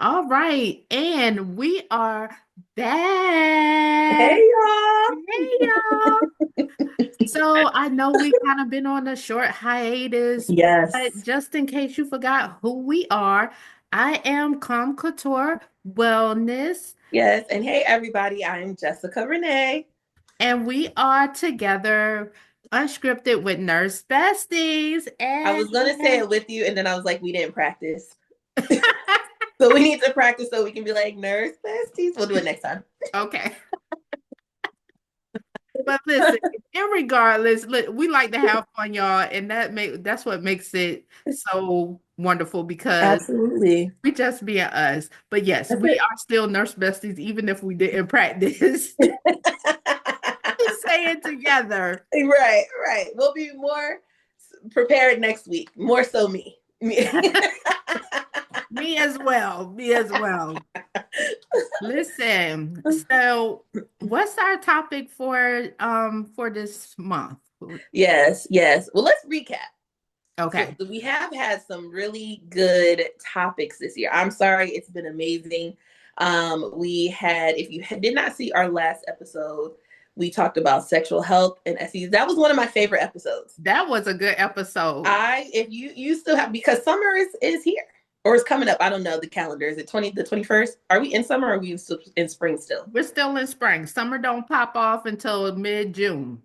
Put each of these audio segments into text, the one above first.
All right, and we are back. Hey y'all. Hey, y'all. So I know we kind of been on a short hiatus, but Yes. just in case you forgot who we are, I am Com Couture Wellness, Yes. And hey everybody, I'm Jessica Renee. and we are together unscripted with Nurse Besties. I And was gonna say it with you, and then I was like, we didn't practice. So we need to practice so we can be like nurse besties. We'll do it next time. okay. But listen, irregardless, look, we like to have fun, y'all, and that's what makes it so wonderful because Absolutely. we just being us. But yes, That's we it. are still nurse besties, even if we didn't practice. Say it together. Right, right. We'll be more prepared next week. More so me. Me. Me as well. Me as well. Listen, so what's our topic for this month? Yes, yes. Well, let's recap. So Okay. we have had some really good topics this year. I'm sorry, it's been amazing. We had, if you did not see our last episode, we talked about sexual health and STDs. That was one of my favorite episodes. That was a good episode. If you still have, because summer is here or is coming up. I don't know the calendar. Is it the 21st? Are we in summer or are we in spring still? We're still in spring. Summer don't pop off until mid-June.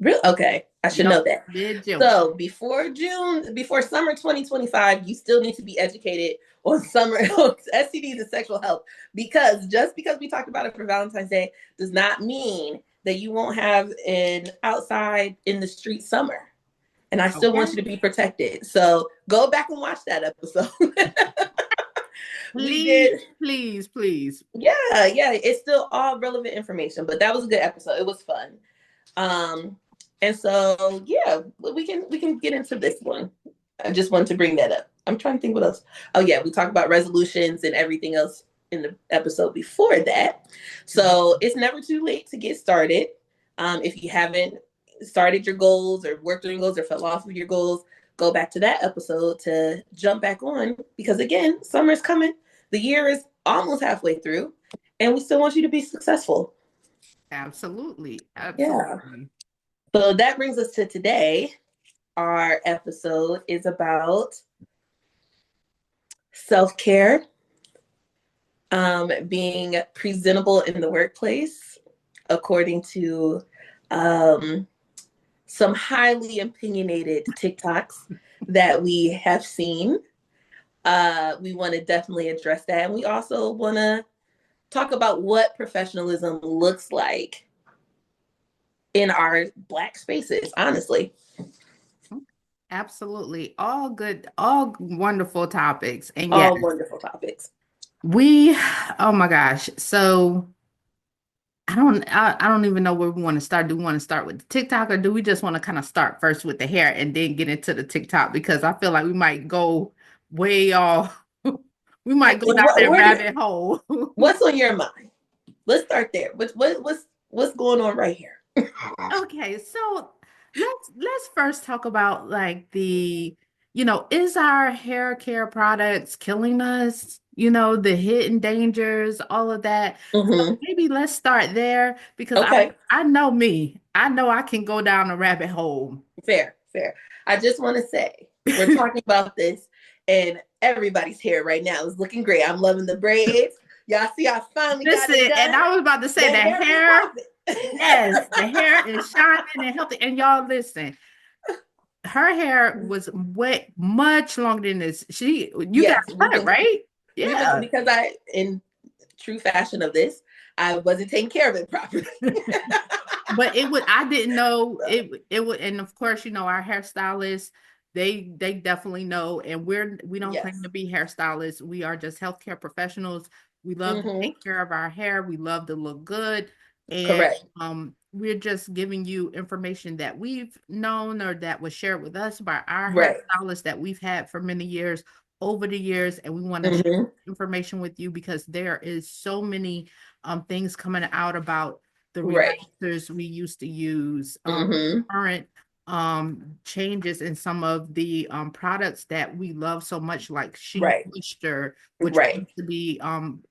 Really? Okay, I should Yep, know that. mid-June. So before summer 2025, you still need to be educated on summer STDs and sexual health, because just because we talked about it for Valentine's Day does not mean that you won't have an outside in the street summer. And I still want Okay. you to be protected. So go back and watch that episode. We Please, did. please, please. Yeah, it's still all relevant information, but that was a good episode. It was fun. Um, and so yeah, we can get into this one. I just wanted to bring that up. I'm trying to think what else. Oh yeah, we talked about resolutions and everything else in the episode before that. So it's never too late to get started. If you haven't started your goals or worked on your goals or fell off of your goals, go back to that episode to jump back on, because again, summer's coming. The year is almost halfway through, and we still want you to be successful. Absolutely. Yeah. Absolutely. So that brings us to today. Our episode is about self care, being presentable in the workplace, according to um, some highly opinionated TikToks that we have seen. We want to definitely address that. And we also want to talk about what professionalism looks like in our Black spaces, honestly. Absolutely. All good, all wonderful topics. And yes, All wonderful topics. we, oh my gosh. So I don't even know where we want to start. Do we want to start with the TikTok or do we just want to kind of start first with the hair and then get into the TikTok? Because I feel like we might go way off. We might go down that Where do, rabbit hole. what's on your mind? Let's start there. What's going on right here? Okay, so let's first talk about like is our hair care products killing us? The hidden dangers, all of that. So Mm-hmm. maybe let's start there because Okay, I know me. I know I can go down a rabbit hole. fair, fair. I just want to say we're talking about this, and everybody's hair right now is looking great. I'm loving the braids. Y'all see, I finally got Listen, it and done. I was about to The say the hair is hair, yes, the popping. hair is shining and healthy. And y'all listen, her hair was way much longer than this. You got Yes, cut it, right? we've been Yeah. because I, in true fashion of this, I wasn't taking care of it properly. But I didn't know it would, and of course, our hairstylists, they definitely know, and we don't claim Yes. to be hairstylists. We are just healthcare professionals. We love to Mm-hmm. take care of our hair. We love to look good. And Correct. we're just giving you information that we've known or that was shared with us by our Right. hairstylists that we've had for many years over the years. And we want to share Mm-hmm. information with you because there is so many things coming out about the Right. relaxers we used to use, Mm-hmm. current changes in some of the products that we love so much, like She Right. Moisture, which Right. used to be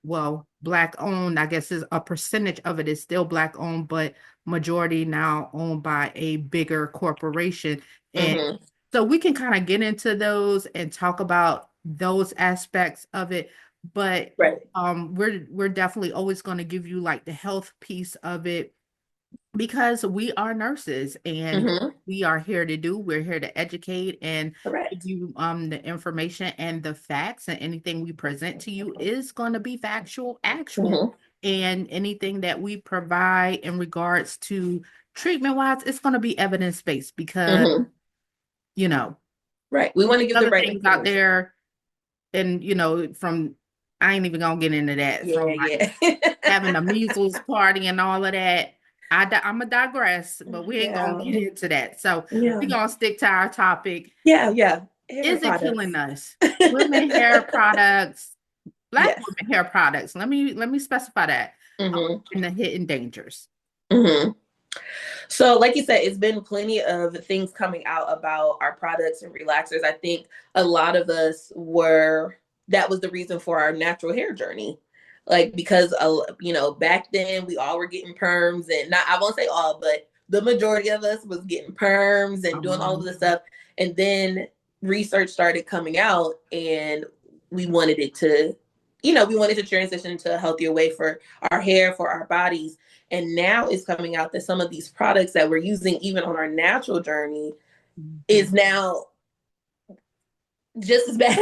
well, black owned. I guess is a percentage of it is still black owned, but majority now owned by a bigger corporation. And Mm-hmm. so we can kind of get into those and talk about those aspects of it. But Right. we're definitely always going to give you like the health piece of it, because we are nurses and Mm-hmm. we're here to educate and give Correct. you the information and the facts, and anything we present to you is going to be factual, actual, Mm-hmm. and anything that we provide in regards to treatment wise, it's going to be evidence based, because Mm-hmm. you know Right. We want to give the other right things out information. there, and from I ain't even gonna get into that, Yeah, from like yeah. having a measles party and all of that. I'm a digress, but we ain't gonna Yeah. get into that. So Yeah. we gonna stick to our topic. Yeah, yeah. Hair Is it products. killing us? Women hair products, black Yes. women hair products. Let me specify that. Mm-hmm. And the hidden dangers. Mm-hmm. So, like you said, it's been plenty of things coming out about our products and relaxers. I think a lot of us were, that was the reason for our natural hair journey. Like, because, back then we all were getting perms, and not, I won't say all, but the majority of us was getting perms and doing all of this stuff. And then research started coming out, and we wanted it to, we wanted to transition to a healthier way for our hair, for our bodies. And now it's coming out that some of these products that we're using, even on our natural journey, Mhm. is now just as bad,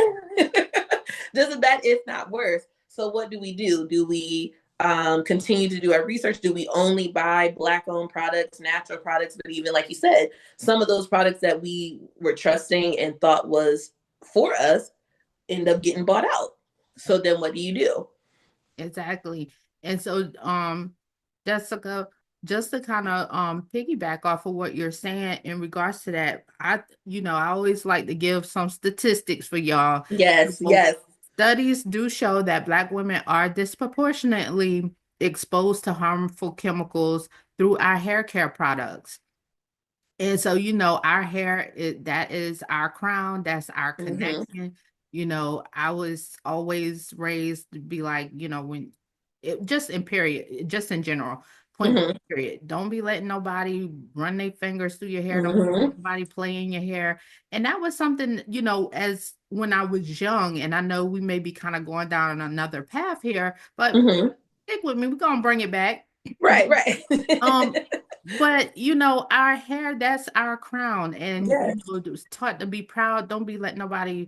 just as bad, if not worse. So what do we do? Do we continue to do our research? Do we only buy black-owned products, natural products? But even like you said, some of those products that we were trusting and thought was for us end up getting bought out. So then what do you do? Exactly. And so, Jessica, just to kind of piggyback off of what you're saying in regards to that, I always like to give some statistics for y'all. Yes, So yes. studies do show that Black women are disproportionately exposed to harmful chemicals through our hair care products. And so, our hair, that is our crown, that's our Mm-hmm. connection. I was always raised to be like, when just in period, just in general, point blank Mm-hmm. period. Don't be letting nobody run their fingers through your hair. Don't be letting Mm-hmm. nobody play in your hair. And that was something, as when I was young, and I know we may be kind of going down another path here, but Mm-hmm. stick with me. We're gonna bring it back. Right, right. Um, but our hair, that's our crown. And Yes. it was taught to be proud. Don't be letting nobody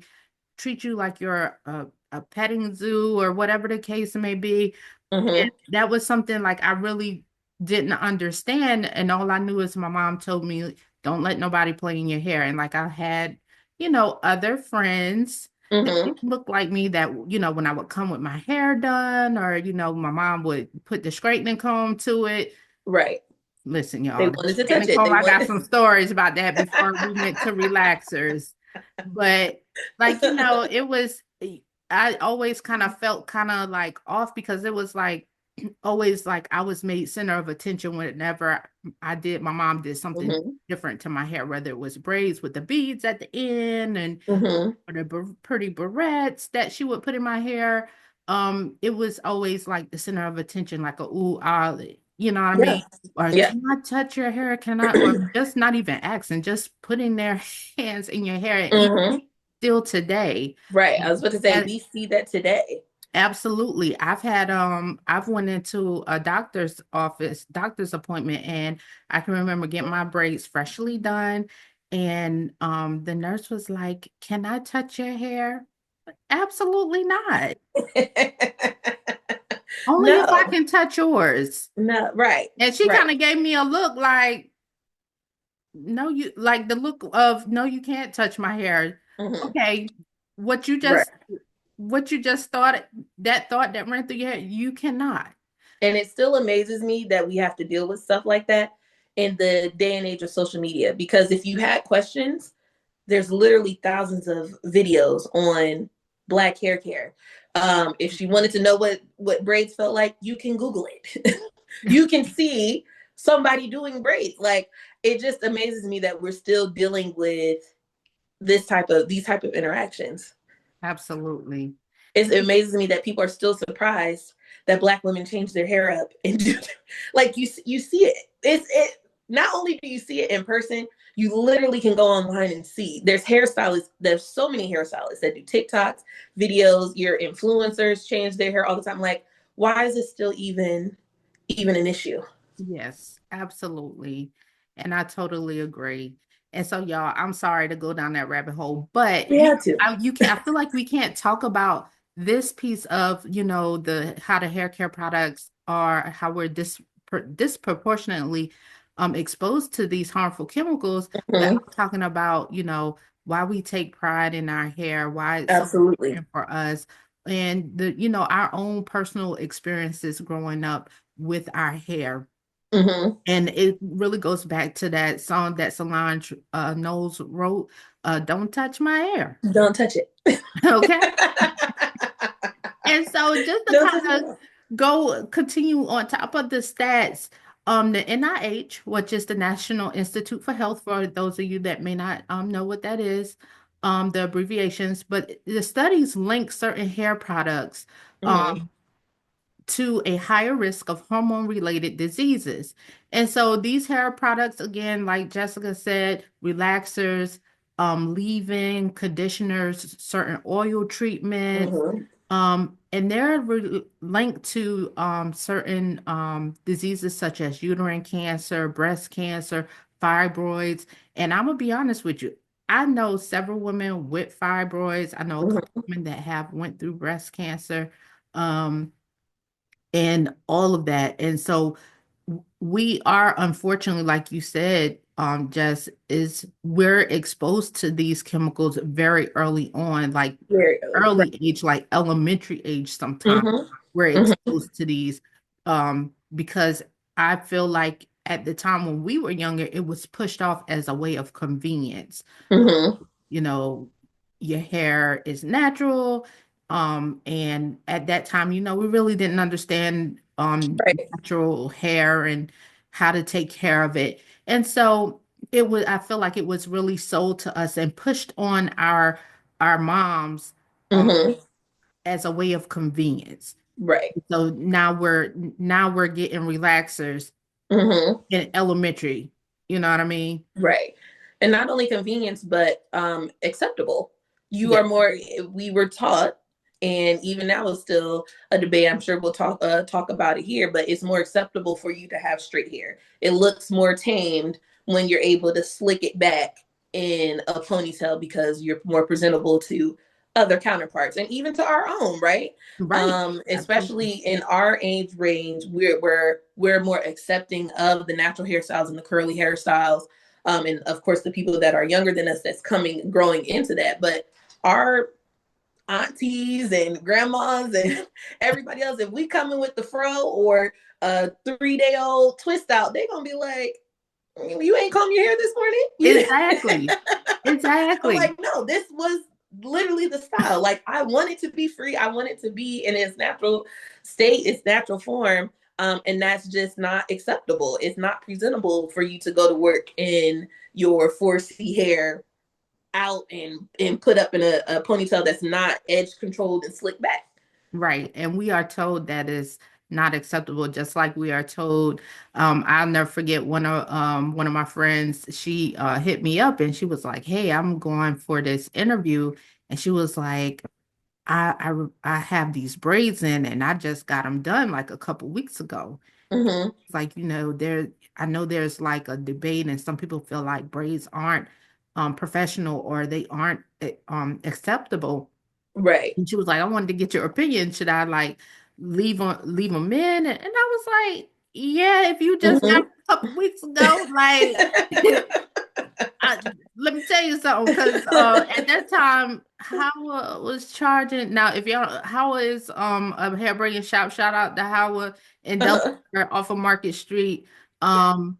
treat you like you're a petting zoo or whatever the case may be. And Mm-hmm. that was something like I really didn't understand. And all I knew is my mom told me, don't let nobody play in your hair. And like I had, other friends that Mm-hmm. didn't look like me, that, when I would come with my hair done, or, my mom would put the straightening comb to it. Right. Listen, They y'all, the wanted to touch straightening it. comb, They I got want. some stories about that before we went to relaxers. But like, it was, I always kind of felt kind of like off, because it was like always like I was made center of attention whenever my mom did something Mm-hmm. different to my hair, whether it was braids with the beads at the end, and Mm-hmm. or the pretty barrettes that she would put in my hair. It was always like the center of attention, like a ooh, ah, you know what I mean? Yes. Or Yeah. can I touch your hair? Can I? Or just not even asking, just putting their hands in your hair. And even Mm-hmm. still today, Right. I was about to say and we see that today. absolutely, I've went into a doctor's appointment, and I can remember getting my braids freshly done, and the nurse was like, "Can I touch your hair?" Absolutely not. Only if I No. can touch yours. No. Right. And she Right. kind of gave me a look like, no, you like the look of, no, you can't touch my hair. Mm-hmm. Okay, what you Right. just what you just thought, that thought that ran through your head, you cannot. And it still amazes me that we have to deal with stuff like that in the day and age of social media. Because if you had questions, there's literally thousands of videos on black hair care. If she wanted to know what braids felt like, you can Google it. You can see somebody doing braids. Like, it just amazes me that we're still dealing with these type of interactions. Absolutely. It amazes me that people are still surprised that Black women change their hair up and do like you see it. It not only do you see it in person, you literally can go online and see. There's hairstylists. There's so many hairstylists that do TikToks, videos. Your influencers change their hair all the time. Like, why is it still even an issue? Yes, absolutely. And I totally agree. And so, y'all, I'm sorry to go down that rabbit hole, but We have to. you can I feel like we can't talk about this piece of, the how the hair care products are, how we're disproportionately exposed to these harmful chemicals Mhm. without talking about, why we take pride in our hair, why it's so Absolutely. important for us, and our own personal experiences growing up with our hair. Hmm. And it really goes back to that song that Solange Knowles wrote, Don't Touch My Hair. Don't touch it. Okay. And so just to Don't touch kind it at of all. continue on top of the stats, the NIH, which is the National Institute for Health, for those of you that may not know what that is, the abbreviations, but the studies link certain hair products Hmm. to a higher risk of hormone-related diseases. And so these hair products, again, like Jessica said, relaxers, leave-in conditioners, certain oil treatments, Hmm. and they're linked to certain diseases such as uterine cancer, breast cancer, fibroids. And I'm gonna be honest with you, I know several women with fibroids. I know a couple Hmm. women that have went through breast cancer. Um, and all of that. And so we are, unfortunately, like you said, just is we're exposed to these chemicals very early on, like Very early. Right. early age, like elementary age sometimes. Hmm. We're Hmm. exposed to these because I feel like at the time when we were younger, it was pushed off as a way of convenience. Hmm. you know, your hair is natural. And at that time, we really didn't understand Right. natural hair and how to take care of it. And so I feel like it was really sold to us and pushed on our moms Hmm. as a way of convenience. Right. So now we're getting relaxers Hmm. in elementary. You know what I mean? Right. And not only convenience, but acceptable. You Yeah, are more, we were taught, and even now it's still a debate. I'm sure we'll talk about it here, but it's more acceptable for you to have straight hair. It looks more tamed when you're able to slick it back in a ponytail because you're more presentable to other counterparts and even to our own, right? right. Especially Absolutely. in our age range, we're more accepting of the natural hairstyles and the curly hairstyles, and of course the people that are younger than us that's growing into that. But our aunties and grandmas and everybody else, if we come in with the fro or a 3 day old twist out, they're gonna be like, you ain't comb your hair this morning. Exactly. I'm Exactly. like, no, this was literally the style. Like, I want it to be free. I want it to be in its natural state, its natural form. And that's just not acceptable. It's not presentable for you to go to work in your 4C hair out and put up in a ponytail that's not edge controlled and slicked back. Right. And we are told that is not acceptable, just like we are told. I'll never forget one of my friends, she hit me up and she was like, "Hey, I'm going for this interview." And she was like, I have these braids in and I just got them done like a couple weeks ago. Mm-hmm. It's like, I know there's like a debate and some people feel like braids aren't professional or they aren't acceptable. Right. And she was like, I wanted to get your opinion. Should I like leave them in? And I was like, yeah, if you just got Mm-hmm. a couple weeks ago, like I, let me tell you something, because at that time, Howard was charging. Now, if y'all, Howard is a hair braiding shop. Shout out to Howard in Uh-huh. Delaware off of Market Street. Um,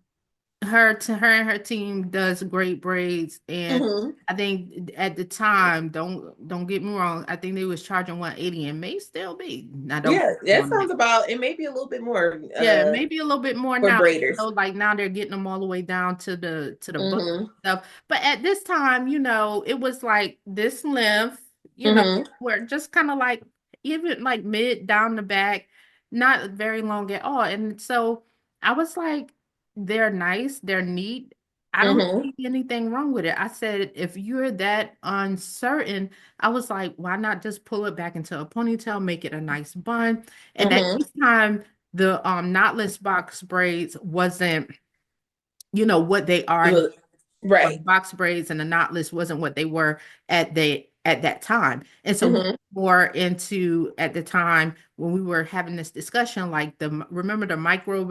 her and her team does great braids, and Hmm. I think at the time, don't get me wrong, I think they was charging 180 and may still be. Now don't Yeah, quote me that on that. sounds about. It may be a little bit more Yeah, maybe a little bit more for now. braiders. So like now they're getting them all the way down to the butt Hmm. stuff. But at this time, it was like this length, Hmm. where just kind of like even like mid down the back, not very long at all. And so I was like, they're nice, they're neat. I don't Hmm. see anything wrong with it. I said, if you're that uncertain, I was like, why not just pull it back into a ponytail, make it a nice bun? And at Hmm. this time, the knotless box braids wasn't, what they are, or the Right. box braids and the knotless wasn't what they were at that time. And so we Hmm. were more into at the time when we were having this discussion, like remember the micro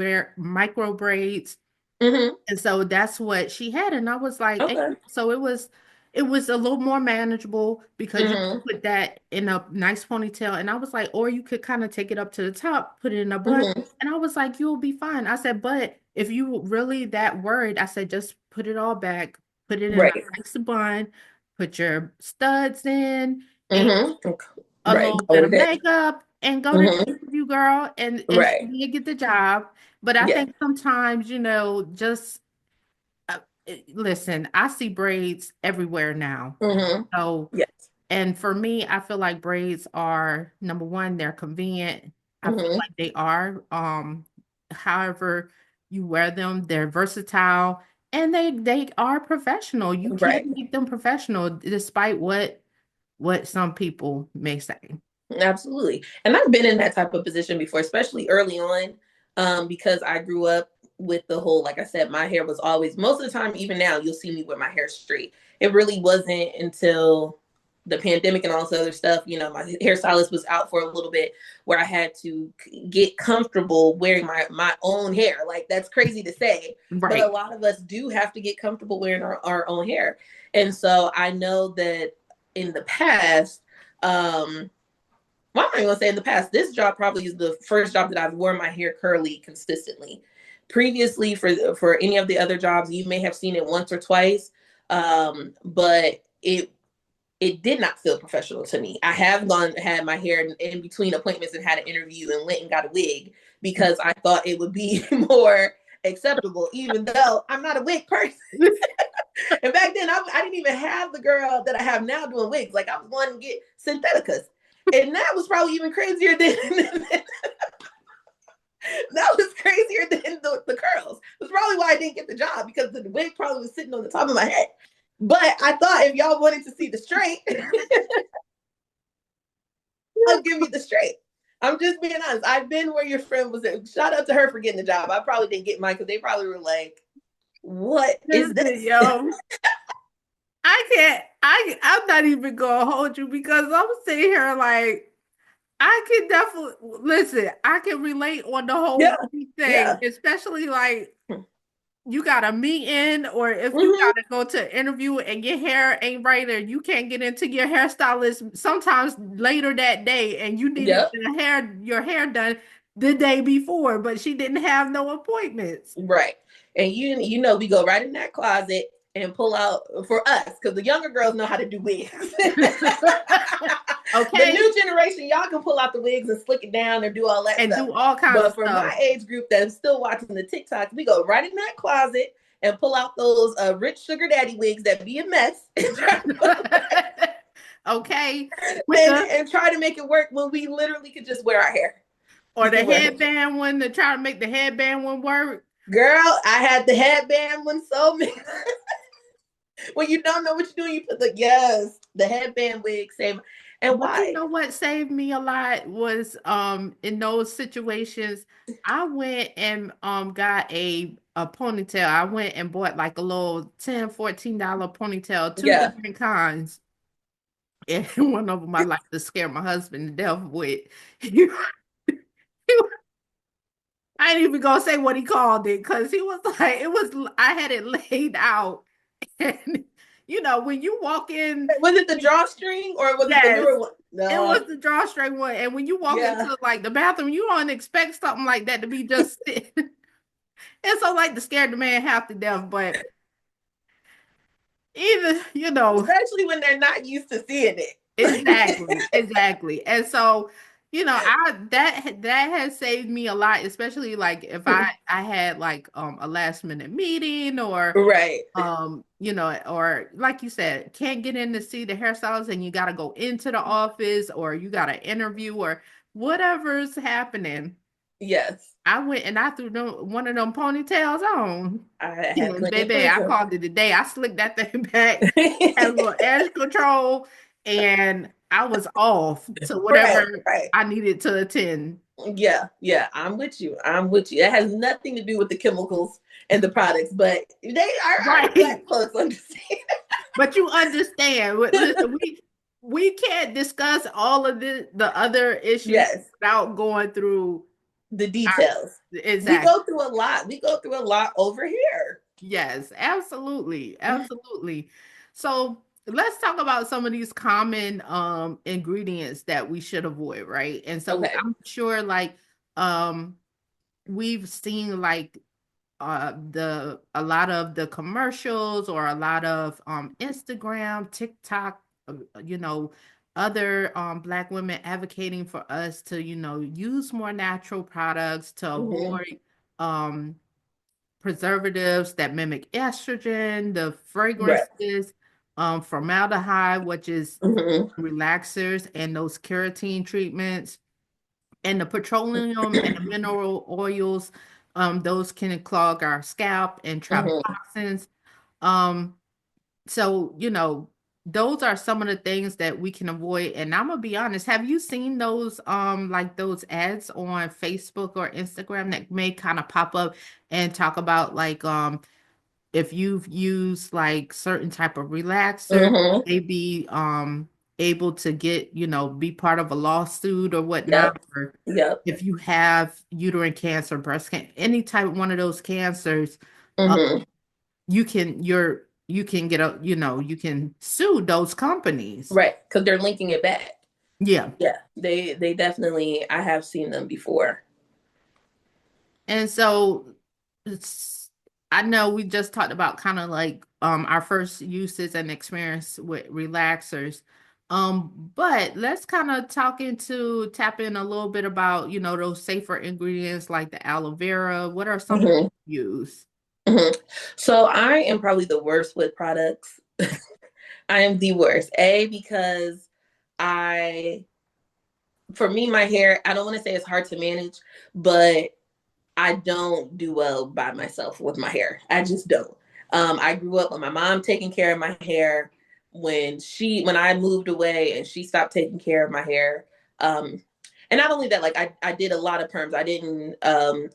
braids, Hmm. and so that's what she had. And I was like, Okay. so it was a little more manageable because you Hmm. could put that in a nice ponytail. And I was like, or you could kind of take it up to the top, put it in a bun. Hmm. And I was like, you'll be fine. I said, but if you really that worried, I said, just put it all back, put it in a Right. nice bun, put your studs in, and Hmm. a Right. little Go bit to of that. makeup and go to the Hmm. interview, girl, and she Right. did get the job. But I Yeah. think sometimes, just listen, I see braids everywhere now. Hmm. So, Yes. and for me, I feel like braids are number one, they're convenient. I feel Hmm. like they are. However you wear them, they're versatile and they are professional. You can Right. make them professional despite what some people may say. Absolutely. And I've been in that type of position before, especially early on, because I grew up with the whole, like I said, my hair was always, most of the time, even now, you'll see me with my hair straight. It really wasn't until the pandemic and all this other stuff, my hairstylist was out for a little bit where I had to get comfortable wearing my own hair. Like, that's crazy to say, but a Right. lot of us do have to get comfortable wearing our own hair. And so I know that in the past, well, I'm not even gonna say in the past. This job probably is the first job that I've worn my hair curly consistently. Previously, for any of the other jobs, you may have seen it once or twice, but it did not feel professional to me. I have gone had my hair in between appointments and had an interview and went and got a wig because I thought it would be more acceptable, even though I'm not a wig person. And back then, I didn't even have the girl that I have now doing wigs. Like, I was wanting to get syntheticas. And that was probably even crazier than that was crazier than the curls. That's probably why I didn't get the job because the wig probably was sitting on the top of my head. But I thought if y'all wanted to see the straight, I'll give you the straight. I'm just being honest. I've been where your friend was at. Shout out to her for getting the job. I probably didn't get mine because they probably were like, what is Listen, this? yo. I can't. I'm not even gonna hold you because I'm sitting here like I can definitely listen. I can relate on the whole Yeah. thing, Yeah. especially like you got a meeting or if you Mm-hmm. gotta go to an interview and your hair ain't right or you can't get into your hairstylist sometimes later that day and you needed Yep. your hair done the day before, but she didn't have no appointments. Right. And we go right in that closet and pull out for us because the younger girls know how to do wigs. The Okay, new generation, y'all can pull out the wigs and slick it down and do all that and stuff. do all kinds of But for stuff. my age group that's still watching the TikToks, we go right in that closet and pull out those rich sugar daddy wigs that be a mess Okay, with and try to make it work when we literally could just wear our hair. or We the can wear hair. headband one to try to make the headband one work. Girl, I had the headband one so many. When you don't know what you're doing, you put the headband wig, same. And But you why? know what saved me a lot was in those situations, I went and got a ponytail. I went and bought like a little $10, $14 ponytail, two Yeah. different kinds. And one of them I like to scare my husband to death with. He, he I ain't even gonna say what he called it because he was like, it was I had it laid out. And when you walk in, Was it the drawstring or was it the yes, newer one? it was No. the drawstring one. And when you walk Yeah. into like the bathroom, you don't expect something like that to be just sitting. And so like to scare the man half to death, but either, you know, Especially when they're not used to seeing it. exactly, exactly. And so, that has saved me a lot, especially like if I had like a last minute meeting or Right. or like you said, can't get in to see the hairstylist and you got to go into the office or you got to interview or whatever's happening. Yes. I went and I threw one of them ponytails on. I had And plenty of baby, I ponytails. called it a day. I slicked that thing back, had a little edge control, and I was off to Right, whatever right. I needed to attend. Yeah, yeah, I'm with you. I'm with you. It has nothing to do with the chemicals and the products, but they our Right. black folks understand. But you understand. Listen, we can't discuss all of the other issues Yes, without going through the our details. We exact. go through a lot. We go through a lot over here. Yes, absolutely. Absolutely. So let's talk about some of these common ingredients that we should avoid, right? And so Okay. I'm sure like um we've seen like the a lot of the commercials or a lot of Instagram, TikTok, you know, other black women advocating for us to, use more natural products to Hmm. avoid um preservatives that mimic estrogen, the Right. fragrances, formaldehyde, which is Hmm. relaxers, and those keratin treatments, and the petroleum and the mineral oils. Those can clog our scalp and trap Hmm. toxins. Um, so, those are some of the things that we can avoid. And I'm gonna be honest, have you seen those like those ads on Facebook or Instagram that may kind of pop up and talk about like if you've used like certain type of relaxer, Hmm. maybe able to get, be part of a lawsuit or whatnot, Yep. or Yep. if you have uterine cancer, breast cancer, any type one of those cancers, uh, Hmm. you can get you can sue those companies. Right. Because they're linking it back. Yeah. Yeah. They definitely. I have seen them before. And so it's, I know we just talked about kind of like our first uses and experience with relaxers. But let's kind of tap in a little bit about, those safer ingredients like the aloe vera. What are some that Hmm. you use? Hmm. So I am probably the worst with products. I am the worst. Because I, for me, my hair, I don't want to say it's hard to manage, but I don't do well by myself with my hair. I just don't. I grew up with my mom taking care of my hair. When I moved away and she stopped taking care of my hair, um, and not only that, like I did a lot of perms. I didn't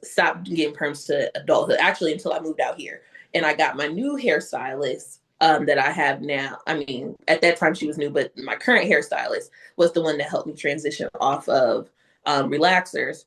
stop getting perms to adulthood actually until I moved out here, and I got my new hairstylist that I have now. I mean, at that time she was new, but my current hairstylist was the one that helped me transition off of relaxers.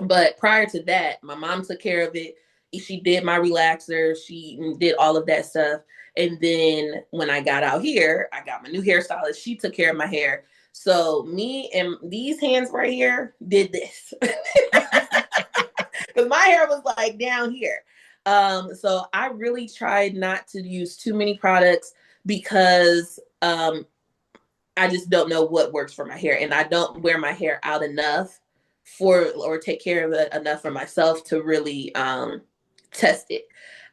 But prior to that, my mom took care of it. She did my relaxer. She did all of that stuff. And then when I got out here, I got my new hairstylist. She took care of my hair. So me and these hands right here did this because my hair was like down here. So I really tried not to use too many products because I just don't know what works for my hair, and I don't wear my hair out enough for or take care of it enough for myself to really test it.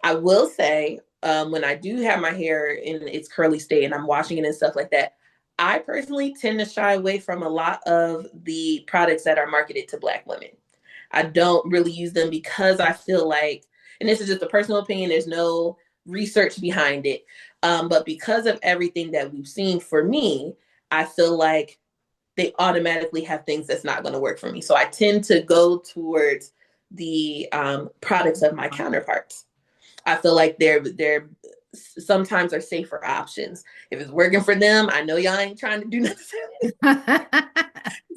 I will say when I do have my hair in its curly state and I'm washing it and stuff like that, I personally tend to shy away from a lot of the products that are marketed to Black women. I don't really use them because I feel like, and this is just a personal opinion, there's no research behind it. But because of everything that we've seen for me, I feel like they automatically have things that's not going to work for me. So I tend to go towards the products of my counterparts. I feel like they're sometimes are safer options. If it's working for them, I know y'all ain't trying to do nothing.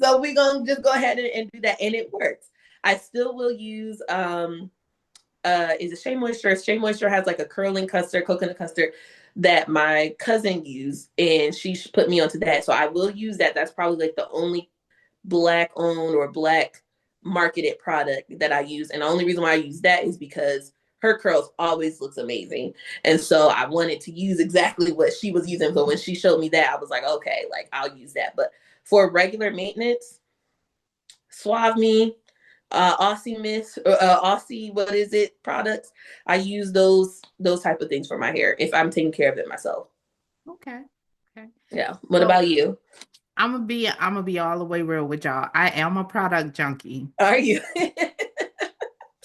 So we're gonna just go ahead and do that, and it works. I still will use is it Shea Moisture? Shea Moisture has like a curling custard, coconut custard that my cousin used, and she put me onto that. So I will use that. That's probably like the only black owned or black marketed product that I use. And the only reason why I use that is because her curls always looks amazing. And so I wanted to use exactly what she was using. So when she showed me that, I was like, okay, like I'll use that. But for regular maintenance, Suave Me, Aussie Miss, Aussie, what is it, products. I use those type of things for my hair if I'm taking care of it myself. Okay. Okay. Yeah. What So about you? I'm gonna be all the way real with y'all. I am a product junkie. Are you?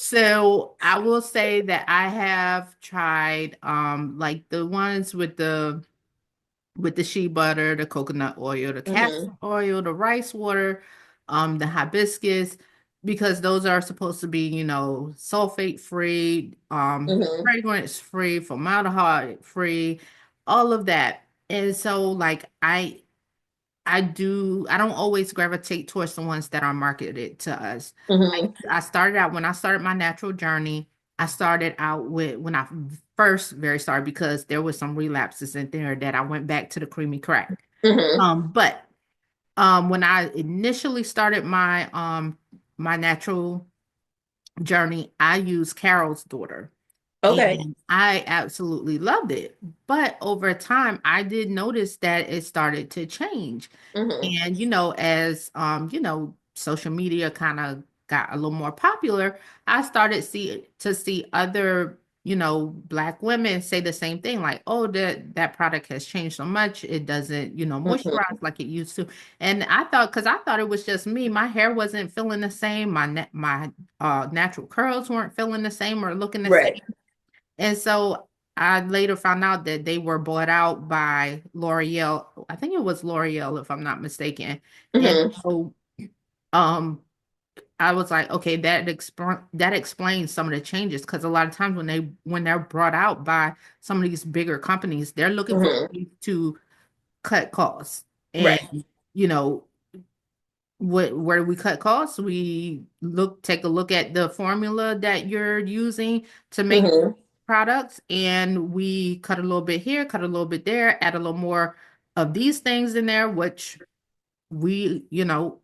So I will say that I have tried like the ones with the shea butter, the coconut oil, the Mm-hmm. castor oil, the rice water, the hibiscus, because those are supposed to be, sulfate free, Mm-hmm. fragrance free, formaldehyde free, all of that. And so like I don't always gravitate towards the ones that are marketed to us. Mm-hmm. I started out when I started my natural journey. I started out with when I first very started because there was some relapses in there that I went back to the creamy crack. Mm-hmm. But when I initially started my natural journey, I used Carol's daughter. Okay. And I absolutely loved it. But over time, I did notice that it started to change. Mm-hmm. And, as social media kind of got a little more popular, I started to see other, black women say the same thing, like, oh, that product has changed so much. It doesn't, Mm-hmm. moisturize like it used to. And because I thought it was just me, my hair wasn't feeling the same. My natural curls weren't feeling the same or looking the same. Right. And so I later found out that they were bought out by L'Oreal. I think it was L'Oreal, if I'm not mistaken. And Mm-hmm. so um I was like, okay, that explains some of the changes because a lot of times when they're brought out by some of these bigger companies, they're looking for Mm-hmm. ways to cut costs. And Right. you know, where do we cut costs? We take a look at the formula that you're using to make Mm-hmm. products, and we cut a little bit here, cut a little bit there, add a little more of these things in there, which we,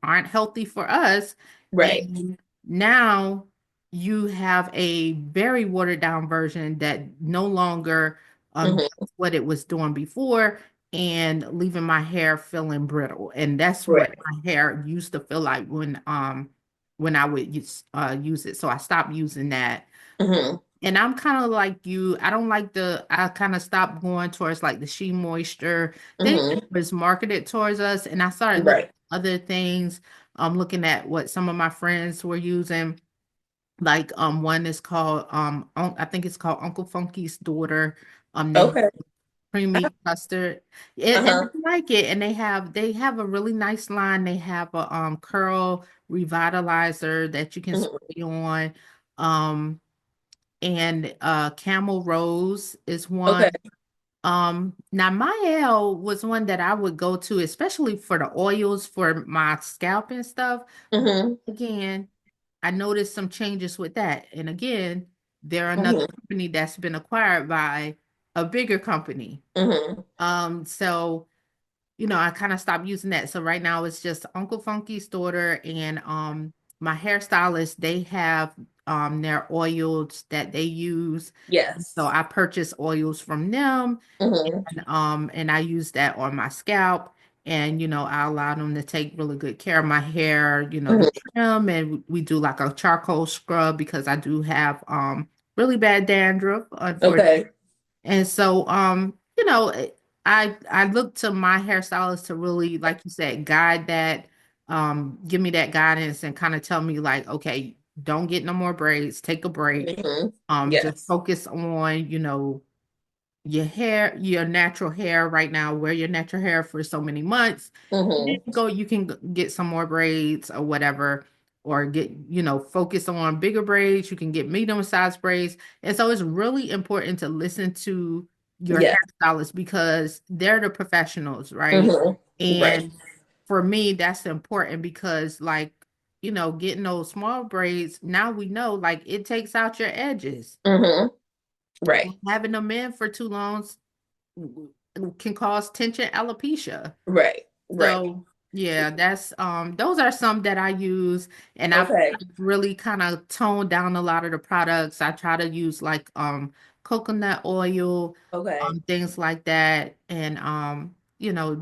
aren't healthy for us. Right. And now you have a very watered down version that no longer Mm-hmm. does what it was doing before and leaving my hair feeling brittle. And that's what Right. my hair used to feel like when I would use it. So I stopped using that. Mm-hmm. And I'm kind of like you. I kind of stopped going towards like the She Moisture thing that Mm-hmm. was marketed towards us. And I started looking Right. at other things, looking at what some of my friends were using. Like one is called I think it's called Uncle Funky's Daughter. They have Okay. creamy custard. And Uh-huh. I like it. And they have a really nice line. They have a curl revitalizer that you can Mm-hmm. spray on. Um and Camel Rose is Okay. one. Now Mael was one that I would go to, especially for the oils for my scalp and stuff. Mm-hmm. Again, I noticed some changes with that. And again, they're another Mm-hmm. company that's been acquired by a bigger company. Mm-hmm. So I kind of stopped using that. So right now it's just Uncle Funky's daughter and my hairstylist, they have their oils that they use. So Yes. I purchase oils from them Mm-hmm. and I use that on my scalp. And I allow them to take really good care of my hair, the Mm-hmm. trim, and we do like a charcoal scrub because I do have really bad dandruff, unfortunately. Okay. And so, I look to my hairstylist to really, like you said, guide that, give me that guidance and kind of tell me like, okay, don't get no more braids, take a break. Mm-hmm. Just Yes. focus on, your hair, your natural hair right now, wear your natural hair for so many months. Then Mm-hmm. you can get some more braids or whatever, or get, focus on bigger braids. You can get medium sized braids. And so it's really important to listen to your Yeah. hairstylist because they're the professionals, right? Mm-hmm. Right. And for me, that's important because like, getting those small braids, now we know like it takes out your edges. Mm-hmm. Right. Having them in for too long can cause tension alopecia. Right. Right. So, Yeah, that's those are some that I use, and I've Okay. really kind of toned down a lot of the products. I try to use like coconut oil, Okay. things like that, and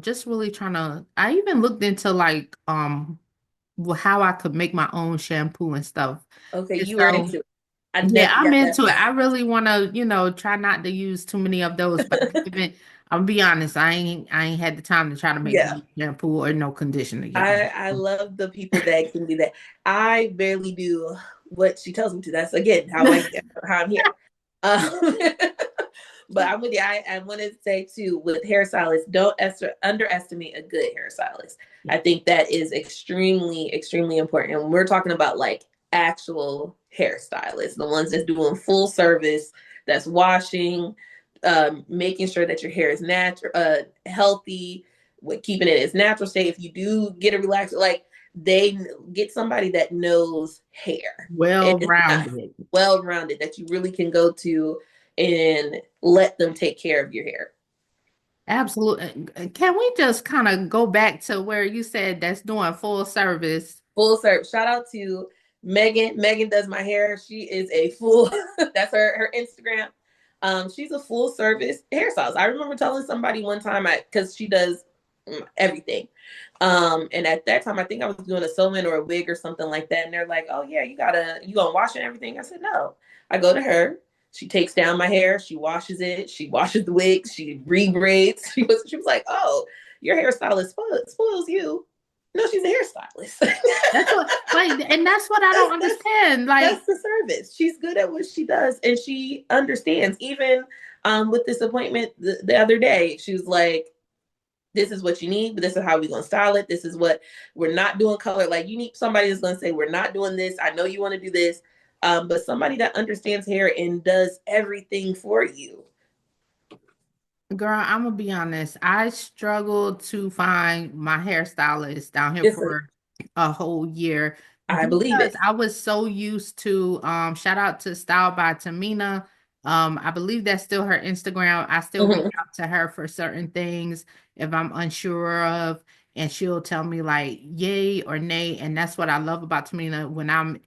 just really trying to I even looked into like how I could make my own shampoo and stuff. Okay. And You were so into it. I yeah, definitely I'm got that into from it. I really want to, try not to use too many of those, but I'll be honest, I ain't had the time to try to make yeah. no shampoo or no conditioner yet. I love the people that can do that. I barely do what she tells me to. That's again how I'm here. Um, but I'm with you. I want to say too with hairstylists, don't underestimate a good hairstylist. Yeah. I think that is extremely, extremely important. And we're talking about like actual hairstylists, the ones that's doing full service, that's washing, making sure that your hair is natural, healthy, with keeping it its natural state. If you do get a relaxer, like they get somebody that knows hair. It is not Well-rounded. well rounded that you really can go to and let them take care of your hair. Absolutely. Can we just kind of go back to where you said that's doing full service? Full service. Shout out to Megan. Megan does my hair. She is a full. That's her Instagram. She's a full service hairstylist. I remember telling somebody one time because she does everything. And at that time, I think I was doing a sew-in or a wig or something like that. And they're like, "Oh yeah, you gonna wash it and everything?" I said, "No." I go to her. She takes down my hair. She washes it. She washes the wig. She rebraids. She was like, "Oh, your hairstylist spoils you." No, she's a hairstylist. That's what, like, and that's what I don't that's understand. that's Like, the service. She's good at what she does, and she understands. Even with this appointment the other day, she was like, "This is what you need, but this is how we're gonna style it. This is what we're not doing color. Like you need somebody that's gonna say we're not doing this. I know you want to do this, but somebody that understands hair and does everything for you." girl, I'm gonna be honest. I struggled to find my hairstylist down here Listen, for a whole year I believe because it. I was so used to shout out to Style by Tamina. I believe that's still her Instagram. I still reach Mm-hmm, out to her for certain things if I'm unsure of, and she'll tell me like yay or nay. And that's what I love about Tamina when I'm,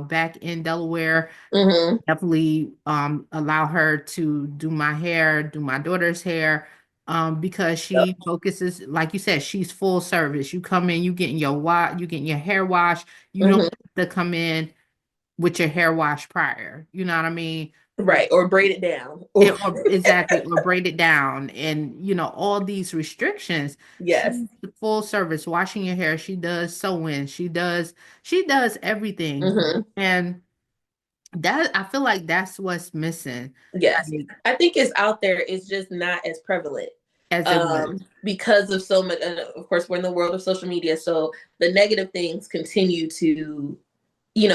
back in Delaware. mm-hmm, Definitely allow her to do my hair, do my daughter's hair, because yep, she focuses, like you said, she's full service. You come in, you getting your hair washed. You don't mm-hmm. have to come in with your hair washed prior. You know what I mean? Right, or braid it down. Or exactly, or braid it down, and all these restrictions. Yes. She's full service, washing your hair. She does sewing. She does everything, Mm-hmm. and that I feel like that's what's missing, Yes. like, I think it's out there. It's just not as prevalent as it was. because of so much. Of course, we're in the world of social media, so the negative things continue to,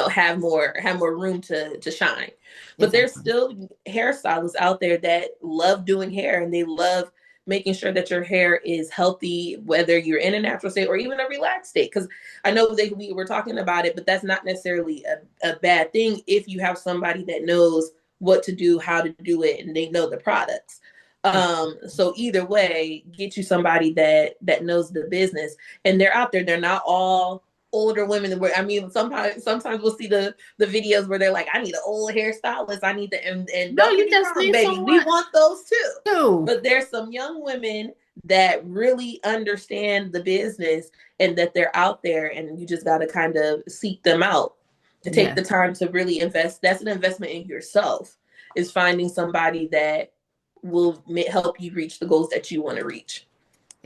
have more room to shine. But there's Exactly. still hairstylists out there that love doing hair and they love making sure that your hair is healthy, whether you're in a natural state or even a relaxed state. Because I know we were talking about it, but that's not necessarily a bad thing if you have somebody that knows what to do, how to do it, and they know the products. So either way, get you somebody that knows the business, and they're out there. They're not all older women. Where I mean, sometimes we'll see the videos where they're like, "I need an old hairstylist. I need to," and No, don't get you me just wrong, need baby, we someone want those too. to. But there's some young women that really understand the business and that they're out there, and you just got to kind of seek them out to take Yes. the time to really invest. That's an investment in yourself. Is finding somebody that will help you reach the goals that you want to reach.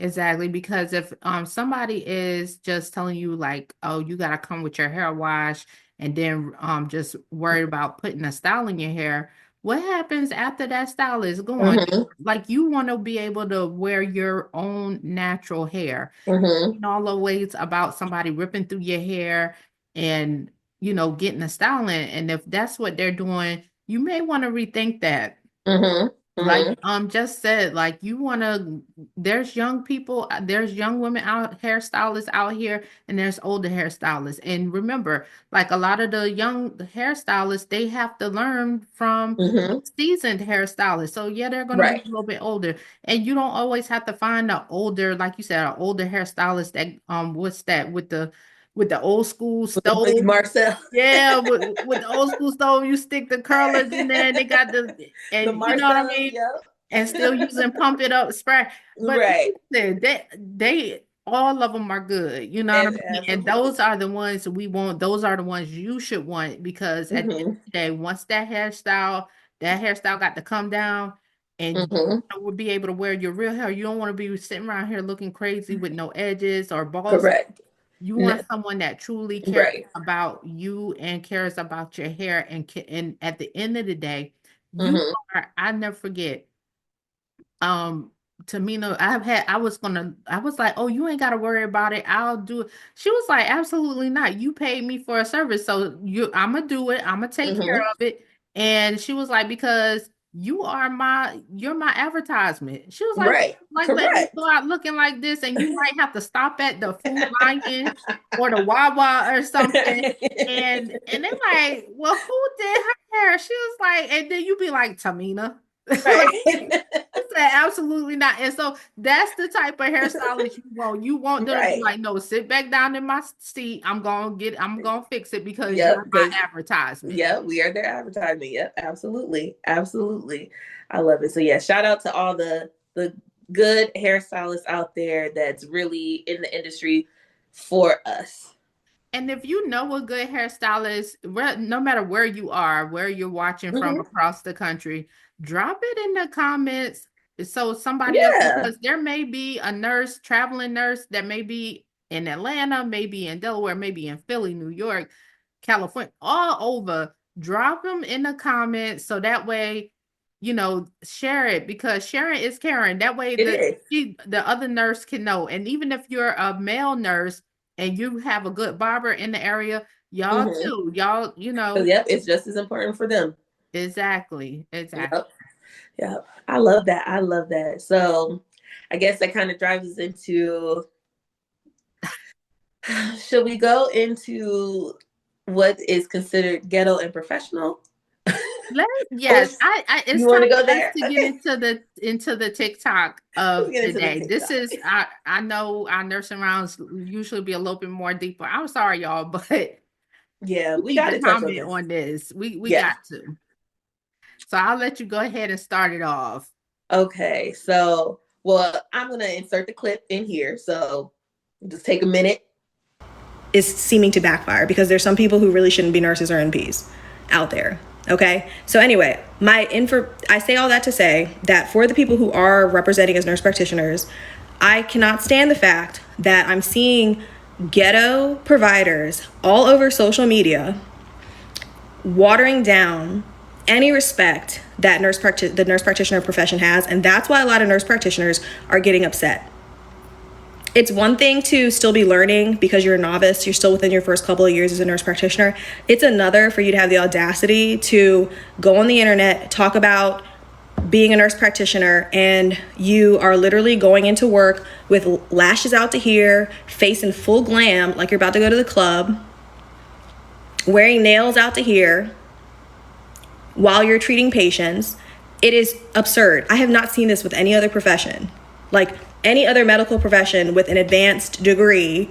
Exactly, because if somebody is just telling you like, oh, you gotta come with your hair wash and then just worried about putting a style in your hair, what happens after that style is gone? Mm-hmm. Like you want to be able to wear your own natural hair. Mm-hmm. All the ways about somebody ripping through your hair and getting a style in. And if that's what they're doing, you may want to rethink that. Mm-hmm. Like Hmm. just said, like you wanna there's young people, there's young women out hairstylists out here, and there's older hairstylists. And remember, like a lot of the young hairstylists, they have to learn from Hmm. seasoned hairstylists. So yeah, they're gonna be Right. a little bit older. And you don't always have to find an older, like you said, an older hairstylist that what's that with the old school With the wig stove. Marcel, Yeah, with the old school stove, you stick the curlers in there, and they got the and you know what I Marcel, mean? And still yep. using pump it up spray. But Right. listen, they all of them are good. You know what I mean? And Absolutely. those are the ones we want. Those are the ones you should want because at the end Hmm. of the day, once that hairstyle got to come down, and you Hmm. will be able to wear your real hair. You don't want to be sitting around here looking crazy with no edges or balls. Correct. You No, want someone that truly cares right. about you and cares about your hair. And at the end of the day, you Hmm. are, I never forget, um Tamina, I was like, oh, you ain't gotta worry about it, I'll do it. She was like, absolutely not, you paid me for a service, so I'm gonna do it, I'm gonna take care Hmm. of it. And she was like, because you're my advertisement. She was Right. like letting me Correct. go out looking like this, and you might have to stop at the Food Lion or the Wawa or something. And they're like, well, who did her hair? She was like, and then you be like, Tamina. Like, Right. I said, absolutely not. And so that's the type of hairstylist you want. You want them to be Right. like, no, sit back down in my seat. I'm gonna fix it because Yep. you're my Because advertisement. yeah, we are their advertisement. Yep. Absolutely. Absolutely. I love it. So yeah, shout out to all the good hairstylists out there that's really in the industry for us. And if you know a good hairstylist, no matter where you are, where you're watching from Hmm. across the country, drop it in the comments so somebody else, Yeah. because there may be a nurse, traveling nurse that may be in Atlanta, maybe in Delaware, maybe in Philly, New York, California, all over. Drop them in the comments so that way, share it, because sharing is caring. That way It is. the other nurse can know. And even if you're a male nurse, and you have a good barber in the area, y'all Hmm. too. Y'all, Because yep, it's just as important for them. exactly, exactly. Yep. Yep. I love that. I love that. So I guess that kind of drives us into, should we go into what is considered ghetto and professional? Or Yes, it's you time want to go for us there? to get Okay. into the TikTok Let's of get the into the day. This TikTok. is I know our nursing rounds usually be a little bit more deeper. I'm sorry, y'all, but Yeah, we we need got to to touch on comment this. on this. We Yeah. got to. So I'll let you go ahead and start it off. Okay. So, well, I'm going to insert the clip in here. So just take a minute. Is seeming to backfire because there's some people who really shouldn't be nurses or NPs out there. Okay. So anyway, I say all that to say that for the people who are representing as nurse practitioners, I cannot stand the fact that I'm seeing ghetto providers all over social media watering down any respect that the nurse practitioner profession has, and that's why a lot of nurse practitioners are getting upset. It's one thing to still be learning because you're a novice, you're still within your first couple of years as a nurse practitioner. It's another for you to have the audacity to go on the internet, talk about being a nurse practitioner, and you are literally going into work with lashes out to here, face in full glam, like you're about to go to the club, wearing nails out to here while you're treating patients. It is absurd. I have not seen this with any other profession. Like any other medical profession with an advanced degree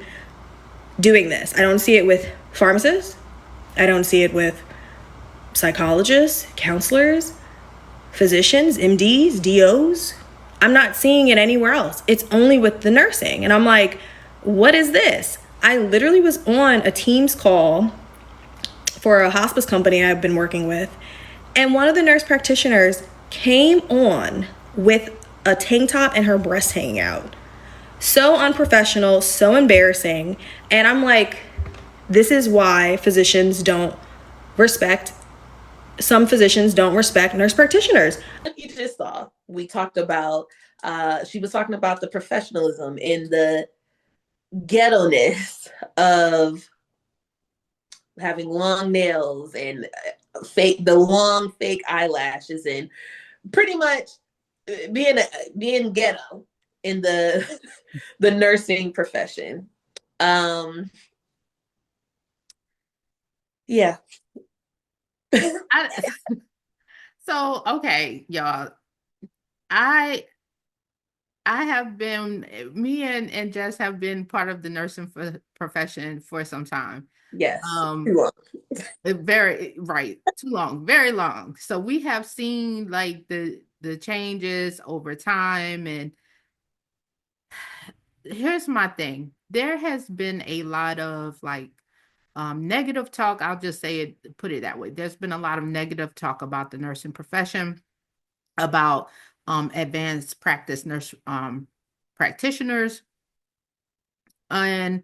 doing this. I don't see it with pharmacists. I don't see it with psychologists, counselors, physicians, MDs, DOs. I'm not seeing it anywhere else. It's only with the nursing. And I'm like, what is this? I literally was on a Teams call for a hospice company I've been working with, and one of the nurse practitioners came on with a tank top and her breast hanging out. So unprofessional, so embarrassing. And I'm like, this is why respect, some physicians don't respect nurse practitioners. You just saw, we talked about, she was talking about the professionalism and the ghetto-ness of having long nails and the long fake eyelashes and pretty much being ghetto in the the nursing profession. Um, yeah. I, so okay, y'all. I I have been me and Jess have been part of the nursing profession for some time. Yes. Too Um, long. very right, too long, very long. So we have seen like the changes over time, and here's my thing. There has been a lot of like negative talk. I'll just say it, put it that way. There's been a lot of negative talk about the nursing profession, about advanced practice nurse practitioners. And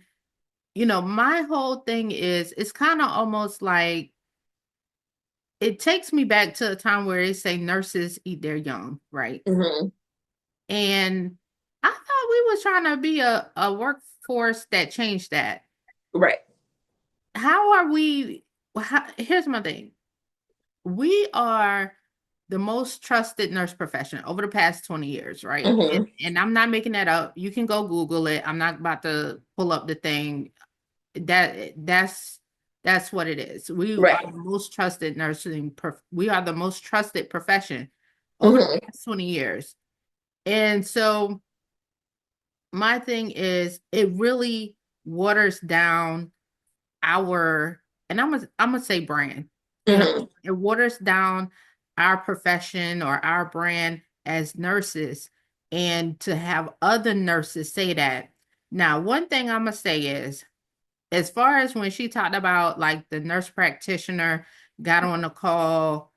my whole thing is it's kind of almost like it takes me back to a time where they say nurses eat their young, right? Hmm. And I thought we was trying to be a workforce that changed that. Right. How are we? Here's my thing. We are the most trusted nurse profession over the past 20 years, right? And, Hmm. and I'm not making that up. You can go Google it. I'm not about to pull up the thing. That's what it is. We are Right. the most trusted we are the most trusted profession over the Hmm. past 20 years. And so my thing is it really waters down our, and I'm gonna say brand. Hmm. It waters down our profession or our brand as nurses, and to have other nurses say that. Now, one thing I'm gonna say is, as far as when she talked about like the nurse practitioner got on the call,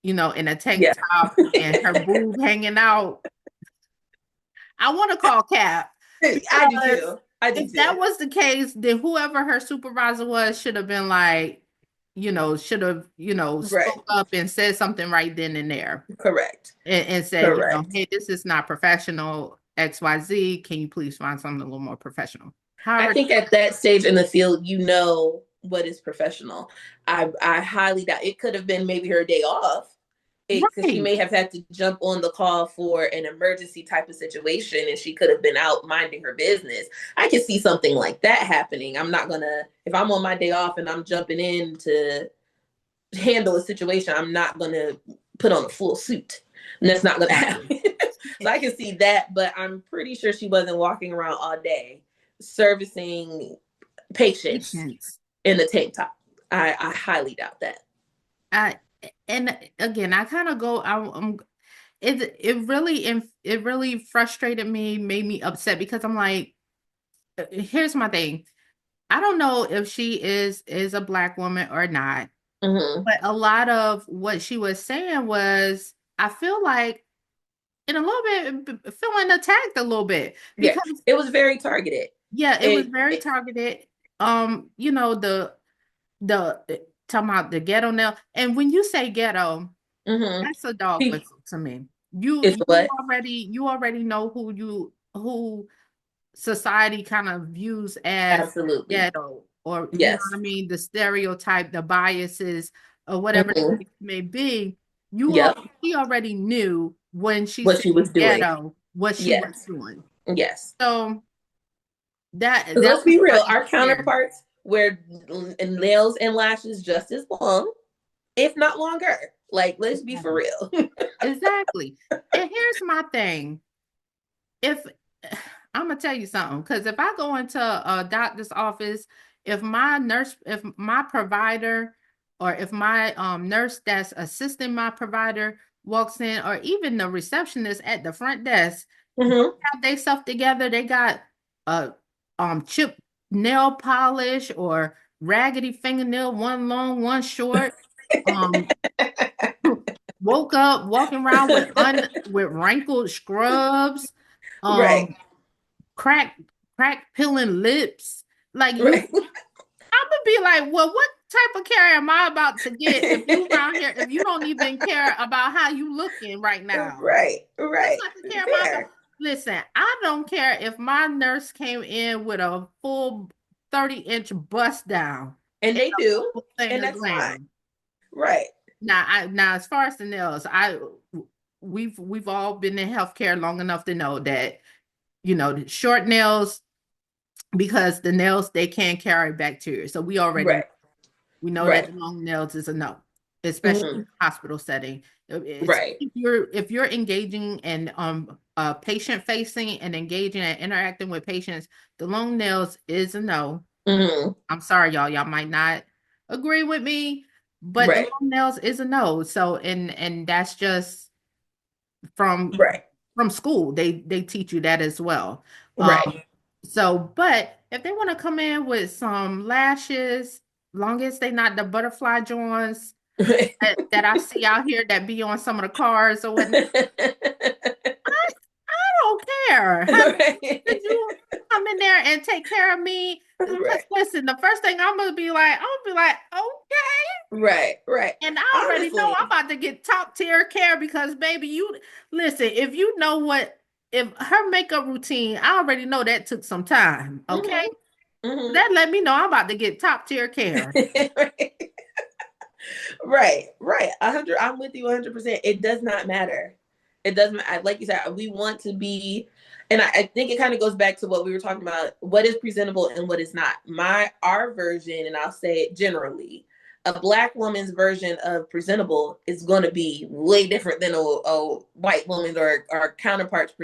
in a tank Yeah. top and her boob hanging out, I want to call Cap, I do because too. I do if that too. was the case, then whoever her supervisor was should have been like, should have, Right. spoke up and said something right then and there, Correct. and said, Correct. hey, this is not professional, XYZ. Can you please find something a little more professional? I However, think at that stage in the field, you know what is professional. I highly doubt it could have been maybe her day off. Because she right. may have had to jump on the call for an emergency type of situation and she could have been out minding her business. I can see something like that happening. I'm not gonna, if I'm on my day off and I'm jumping in to handle a situation, I'm not gonna put on a full suit. And that's not gonna Exactly. happen. So I can see that, but I'm pretty sure she wasn't walking around all day servicing patients Patience. in the tank top. I highly doubt that. I and again, I kind of go. I'm it really frustrated me, made me upset, because I'm like, here's my thing. I don't know if she is a black woman or not, Mm-hmm. but a lot of what she was saying was, I feel like, in a little bit, feeling attacked a little bit, Yeah, because it was very targeted. yeah, it was It, very it targeted. The talking about the ghetto now, and when you say ghetto, mm-hmm. that's a dog whistle to me. You It's you what? already know who society kind of views as Absolutely. ghetto, or what I Yes. mean, the stereotype, the biases, or whatever the Mm-hmm. case may be. Yep. She already knew when she What said she was doing. ghetto what she was Yes. doing. Yes. So Because that let's was be real, starting to our scare. counterparts wear nails and lashes just as long, if not longer. Like, let's be for Exactly. real. Exactly. And here's my thing. If I'm gonna tell you something, because if I go into a doctor's office, if my provider, or if my nurse that's assisting my provider walks in, or even the receptionist at the front desk, don't Mm-hmm. have they stuff together, they got a chip nail polish or raggedy fingernail, one long, one short. Um, woke up walking around with wrinkled scrubs, Right. um, crack peeling lips. Like, Right. I'm gonna be like, well, what type of care am I about to get if you around here, if you don't even care about how you looking right now? Right. What Right. type of care am I about? Fair. Listen, I don't care if my nurse came in with a full 30-inch bust down And and they a do. full thing And of that's fine. glam. Right. Now, as far as the nails, we've all been in healthcare long enough to know that, the short nails, because the nails, they can carry bacteria. So Right. we know that Right. the long nails is a no, especially in Hmm. the hospital setting. It's Right. if you're engaging and patient facing and engaging and interacting with patients, the long nails is a no. Hmm. I'm sorry, y'all. Y'all might not agree with me, but the Right. long nails is a no. So and that's just from Right. school. They teach you that as well. Right. So, but if they want to come in with some lashes, long as they not the butterfly joints that I see out here that be on some of the cars or whatnot, I don't care. Honey, did Right. you come in there and take care of me? Because Right. listen, the first thing I'm gonna be like, okay. Right. Right. And I already know I'm Honestly. about to get top tier care because baby, you listen, if you know what if her makeup routine, I already know that took some time. Okay. Hmm. Hmm. That let me know I'm about to get top tier care. Right. Right. Right. 100. I'm with you 100%. It does not matter. It doesn't matter. Like you said, we want to be, and I think it kind of goes back to what we were talking about. What is presentable and what is not. Our version, and I'll say it generally, a Black woman's version of presentable is going to be way different than a white woman or counterparts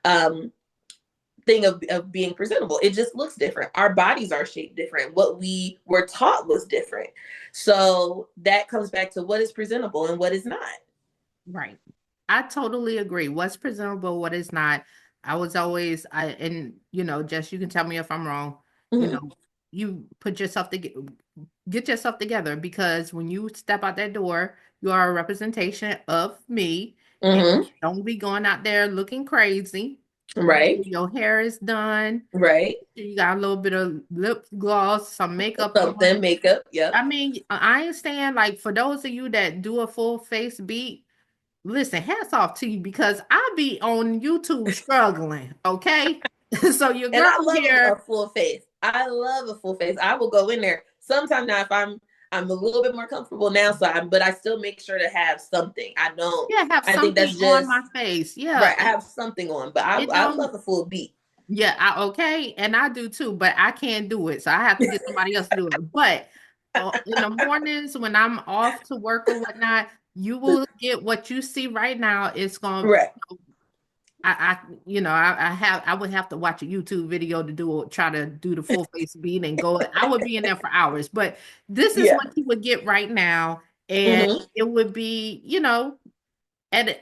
um, thing of being presentable. It just looks different. Our bodies are shaped different. What we were taught was different. So that comes back to what is presentable and what is not. Right. I totally agree. What's presentable, what is not. I was always and just you can tell me if I'm wrong. You Hmm. know, you put yourself to get yourself together because when you step out that door, you are a representation of me. And Hmm. don't be going out there looking crazy. Right. Your hair is done. Right. You got a little bit of lip gloss, some makeup on. Something, makeup. Yep. I mean, I understand, like, for those of you that do a full face beat, listen, hats off to you because I be on YouTube struggling, okay? So your And girl I love a here, full face. I love a full face. I will go in there sometime now if I'm a little bit more comfortable now. But I still make sure to have something. I don't. yeah, have I think something that's on just my face. Yeah, right. I have something on, but it I don't. love a full beat. Yeah, okay, and I do too, but I can't do it, so I have to get somebody else to do it. But in the mornings when I'm off to work or whatnot, you will get what you see right now. It's going to Right. I would have to watch a YouTube video to try to do the full face beat and go. I would be in there for hours, but this is Yeah. what you would get right now, and Hmm. it would be, and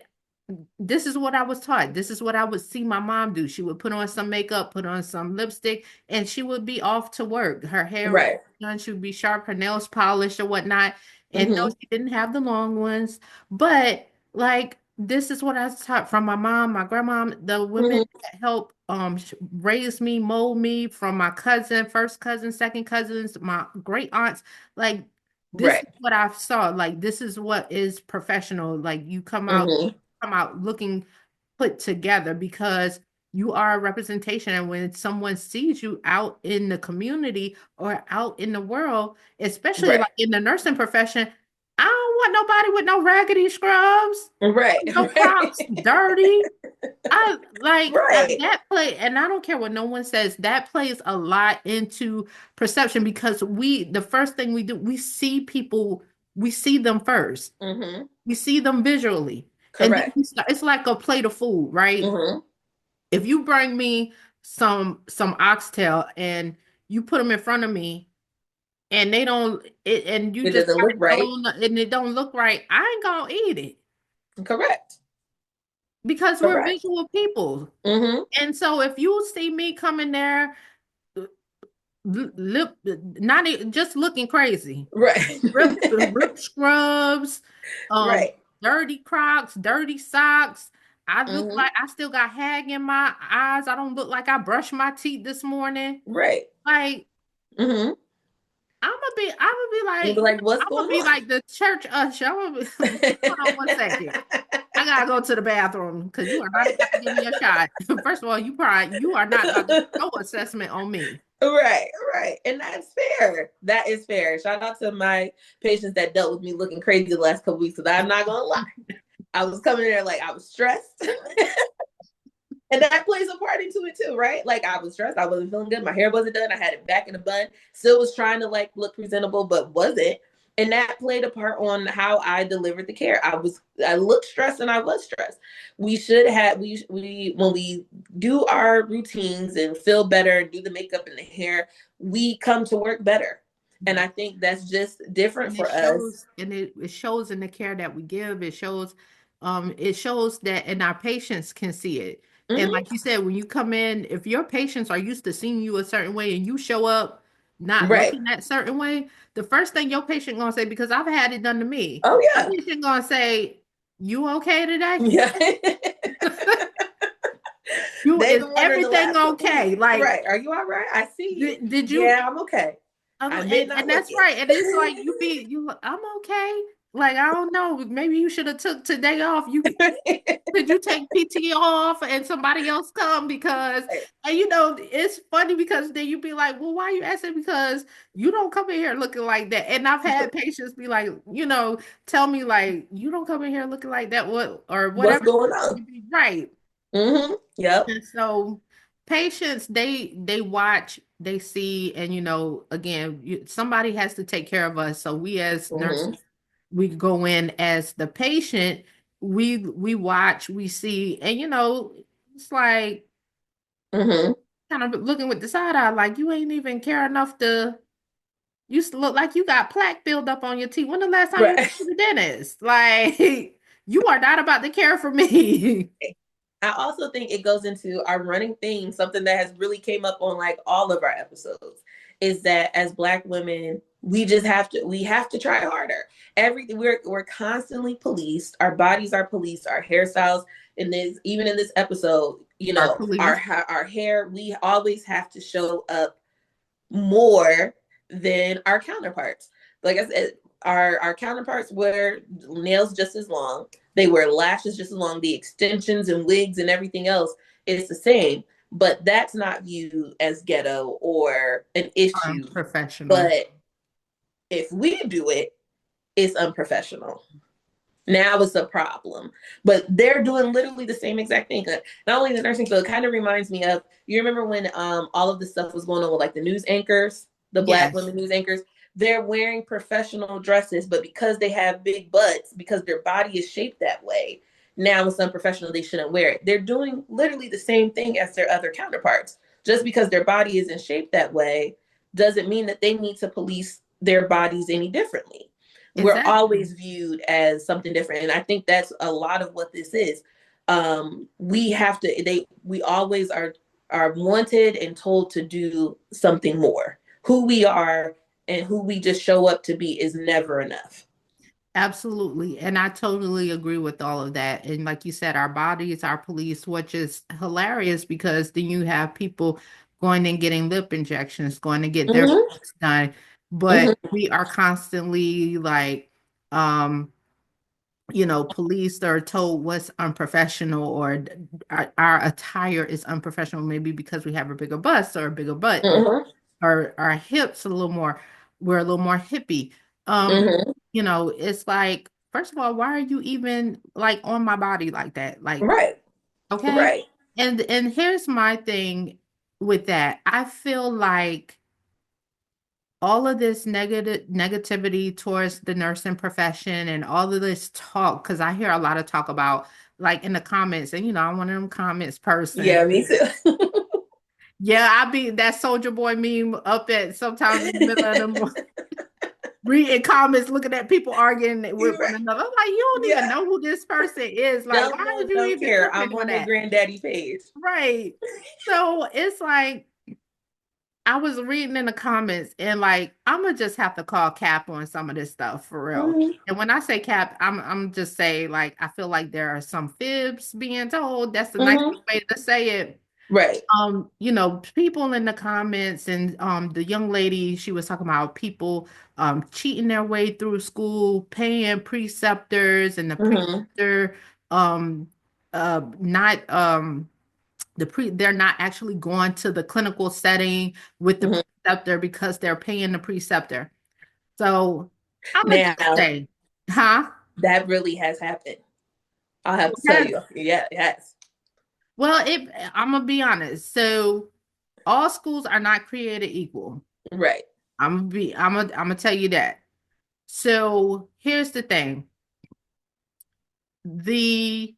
this is what I was taught. This is what I would see my mom do. She would put on some makeup, put on some lipstick, and she would be off to work. Her hair would be Right. done, she would be sharp, her nails polished or whatnot. And no, Hmm. she didn't have the long ones, but like this is what I was taught from my mom, my grandma, the women Hmm. that helped raise me, mold me, from my cousin, first cousin, second cousins, my great aunts. Like this is Right. what I saw. Like this is what is professional. Like you Hmm. come out looking put together because you are a representation. And when someone sees you out in the community or out in the world, especially Right. like in the nursing profession, I don't want nobody with no raggedy scrubs, Right. no Crocs dirty. I Right. that play, and I don't care what no one says, that plays a lot into perception because the first thing we do, we see people, we see them first. Hmm. We see them visually. And then Correct. it's like a plate of food, right? Hmm. If you bring me some oxtail and you put them in front of me and they don't and you It just doesn't look right. and it don't look right, I ain't gonna eat it Correct. because we're Correct. visual people. Hmm. And so if you see me coming there lip not just looking crazy, Right. rip scrubs, um, Right. dirty Crocs, dirty socks. I look Hmm. like I still got hag in my eyes. I don't look like I brushed my teeth this morning. Right. Like Hmm. I'm You'll be gonna like, what's going be on? like the church usher. I'm gonna be, hold on one second. I gotta go to the bathroom because you are not Right. about to give me a shot. First of all, you are not about to do no assessment on me. Right, right. And that's fair. That is fair. Shout out to my patients that dealt with me looking crazy the last couple weeks, because I'm not gonna lie. I was coming there like I was stressed. And that plays a part into it too, right? Like I was stressed, I wasn't feeling good, my hair wasn't done, I had it back in a bun, still was trying to like look presentable, but wasn't. And that played a part on how I delivered the care. I looked stressed and I was stressed. We should have we when we do our routines and feel better, do the makeup and the hair, we come to work better. And I think that's just different And it for us. shows, and it shows in the care that we give. It shows that, and our patients can see it. And Mm-hmm. like you said, when you come in, if your patients are used to seeing you a certain way and you show up not Right. looking that certain way, the first thing your patient gonna say, because I've had it done to me, Oh my yeah. patient gonna say, "You okay today? Yeah. You They've is been wondering the everything last couple okay? weeks. Like, Right. Are you all right? I see you. did you?" Yeah, I'm okay. I may not And look that's right. And it's like it. I'm okay. Like, I don't know. Maybe you should have took today off. Could you take PTO off and somebody else come? Because, and it's funny because then you be like, well, why are you asking? Because you don't come in here looking like that. And I've had patients be like, tell me like, you don't come in here looking like that, what, or What's whatever. going on? Right. Yep. And so patients, they watch, they see, and again, somebody has to take care of us. So we as hmm nurses, we go in as the patient, we watch, we see, and it's like hmm kind of looking with the side eye, like you ain't even care enough to. You used to look like you got plaque build up on your teeth. When the last time you went Right. to the dentist? Like, you are not about to care for me. I also think it goes into our running theme, something that has really came up on like all of our episodes, is that as Black women, we have to try harder. Everything we're constantly policed. Our bodies are policed. Our hairstyles. In this, even in this episode, Our police. our hair. We always have to show up more than our counterparts. Like I said, our counterparts wear nails just as long. They wear lashes just as long. The extensions and wigs and everything else is the same, but that's not viewed as ghetto or an issue. Professional. But if we do it, it's unprofessional. Now it's a problem. But they're doing literally the same exact thing. Not only the nursing field, it kind of reminds me of, you remember when all of this stuff was going on with like the news anchors, the Black Yes, women news anchors? They're wearing professional dresses, but because they have big butts, because their body is shaped that way, now it's unprofessional. They shouldn't wear it. They're doing literally the same thing as their other counterparts. Just because their body isn't shaped that way doesn't mean that they need to police their bodies any differently. We're exactly. always viewed as something different, and I think that's a lot of what this is. We have to we always are wanted and told to do something more. Who we are and who we just show up to be is never enough. Absolutely. And I totally agree with all of that. And like you said, our bodies, our police, which is hilarious because then you have people going and getting lip injections, going to get their Mm-hmm. face done. But Mm-hmm. we are constantly like, um, police are told what's unprofessional, or our attire is unprofessional, maybe because we have a bigger bust or a bigger butt, or Mm-hmm. our hips we're a little more hippie. Um, Mm-hmm. it's like, first of all, why are you even like on my body like that? Like, Right. okay. Right. And here's my thing with that. I feel like all of this negativity towards the nursing profession and all of this talk, because I hear a lot of talk about like in the comments, and I'm one of them comments person. Yeah, me too. Yeah, I be that Soldier Boy meme up at sometimes in the middle of the reading comments, looking at people arguing with You're one right. another. I'm like, you don't even Yeah. know who this person is. Like, Don't why know are and you don't even care. tripping I'm on on their that? granddaddy page. Right. So it's like I was reading in the comments, and like I'm gonna just have to call cap on some of this stuff for real. Mm-hmm. And when I say cap, I'm just saying, like, I feel like there are some fibs being told. That's the nicest Mm-hmm. way to say it. Right. People in the comments, and the young lady, she was talking about people cheating their way through school, paying preceptors, and the Mm-hmm. preceptor um not they're not actually going to the clinical setting with the Mm-hmm. preceptor because they're paying the preceptor. So I'm gonna just Now, say, huh? that really has happened. I'll have to tell Okay. you. Yeah, yes. Well, I'm gonna be honest. So all schools are not created equal. Right. I'm gonna tell you that. So here's the thing. The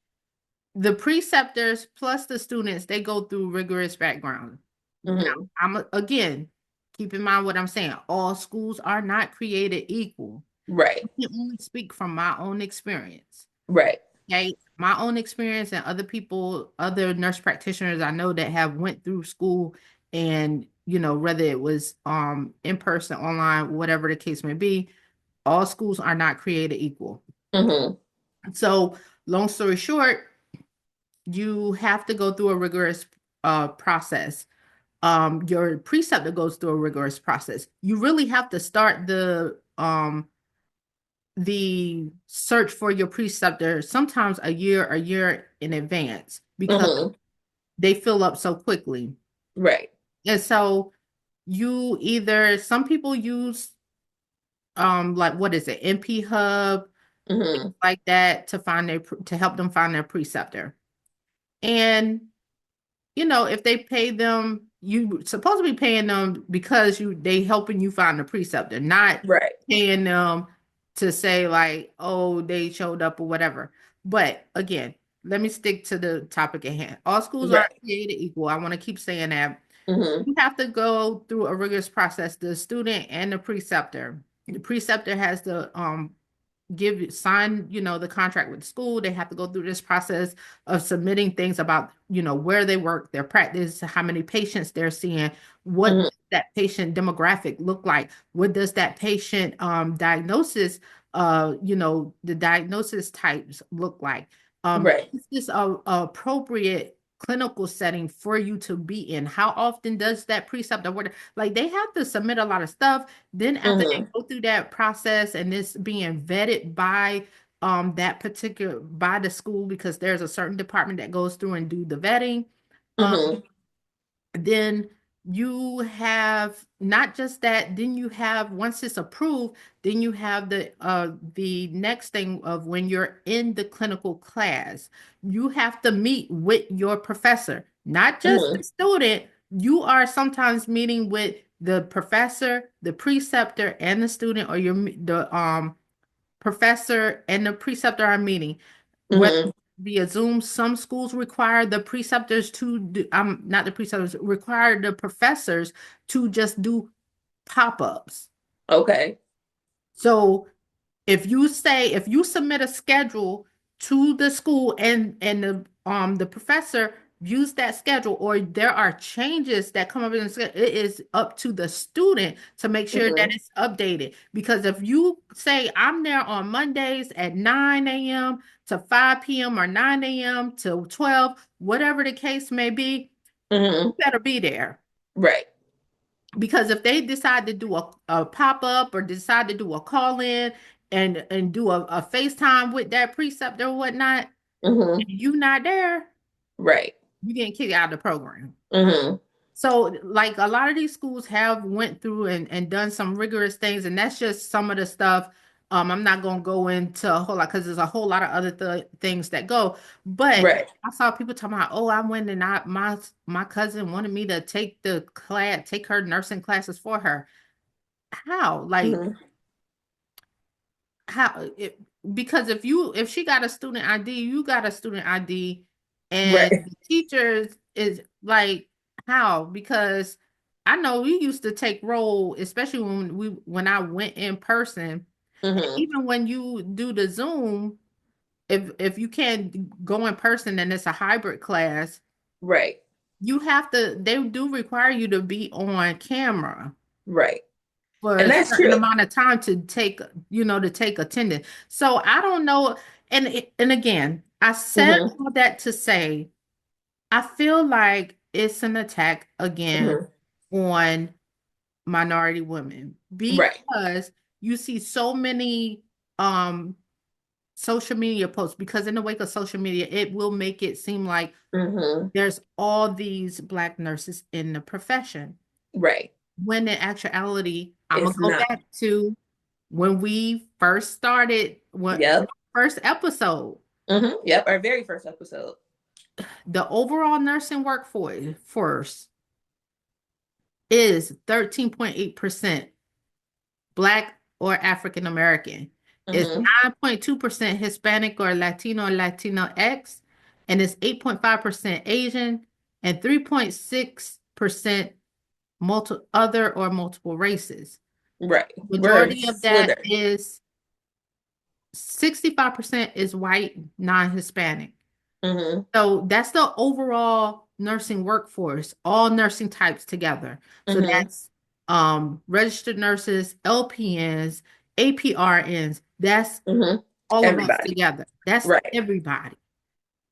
the preceptors plus the students, they go through rigorous background. Now, Mm-hmm. again, keep in mind what I'm saying. All schools are not created equal. Right. I can only speak from my own experience. Right. Okay, my own experience and other people, other nurse practitioners I know that have went through school, and whether it was in person, online, whatever the case may be, all schools are not created equal. Mm-hmm. So, long story short, you have to go through a rigorous process. Your preceptor goes through a rigorous process. You really have to start the search for your preceptor sometimes a year in advance because Mm-hmm. they fill up so quickly. Right. And so some people use like what is it, NP Hub, Mm-hmm. things like that to help them find their preceptor. And if they pay them, you supposed to be paying them because they helping you find the preceptor, not Right. paying them to say like, oh, they showed up or whatever. But again, let me stick to the topic at hand. All schools aren't Right. created equal. I want to keep saying that. Mm-hmm. You have to go through a rigorous process, the student and the preceptor. The preceptor has to sign the contract with the school. They have to go through this process of submitting things about where they work, their practice, how many patients they're seeing, what Mm-hmm. does that patient demographic look like, what does that patient diagnosis the diagnosis types look like, Right. is this a appropriate clinical setting for you to be in, how often does that preceptor work, like they have to submit a lot of stuff. Then after they Mm-hmm. go through that process and this being vetted by by the school, because there's a certain department that goes through and do the vetting, um Mm-hmm. then you have not just that, then you have, once it's approved, then you have the next thing of when you're in the clinical class, you have to meet with your professor, not just the Mm-hmm. student. You are sometimes meeting with the professor, the preceptor, and the student, or the professor and the preceptor are meeting, whether Mm-hmm. via Zoom. Some schools require the preceptors to do, not the preceptors, require the professors to just do pop-ups. Okay. So if you submit a schedule to the school, and the professor views that schedule, or there are changes that come up in the schedule, it is up to the student to make sure that Mm-hmm. it's updated. Because if you say I'm there on Mondays at 9 a.m. to 5 p.m. or 9 a.m. to 12, whatever the case may be, you Mm-hmm. better be there. Right. Because if they decide to do a pop-up or decide to do a call-in and do a FaceTime with that preceptor or whatnot, Mm-hmm. and you not there, Right. you getting kicked out of the program. Mm-hmm. So like a lot of these schools have went through and done some rigorous things, and that's just some of the stuff. I'm not gonna go into a whole lot because there's a whole lot of other things that go. But Right. I saw people talking about, oh, I went and my cousin wanted me to take her nursing classes for her. How? Like Mm-hmm. how it, because if she got a student ID, you got a student ID, and Right. the teachers is like, how? Because I know we used to take roll, especially when I went in person, and Mm-hmm. even when you do the Zoom, if you can't go in person and it's a hybrid class, Right. they do require you to be on camera Right. for And a that's certain true. amount of time to take attendance. So I don't know. And again, I said Mm-hmm. all that to say I feel like it's an attack again Mm-hmm. on minority women, Right. because you see so many um social media posts, because in the wake of social media, it will make it seem like Mm-hmm. there's all these Black nurses in the profession, Right. when in actuality, I'm gonna It's go not. back to when we first started, when Yep. first episode. Yep, our very first episode. The overall nursing workforce is 13.8% Black or African American. It's Mm-hmm. 9.2% Hispanic or Latino X, and it's 8.5% Asian, and 3.6% other or multiple races. Right. We're Majority of that Slither. is 65% is white, non-Hispanic. Mm-hmm. So that's the overall nursing workforce, all nursing types together. So Mm-hmm. that's registered nurses, LPNs, APRNs. That's Mm-hmm. all of us Everybody. together. That's Right. everybody.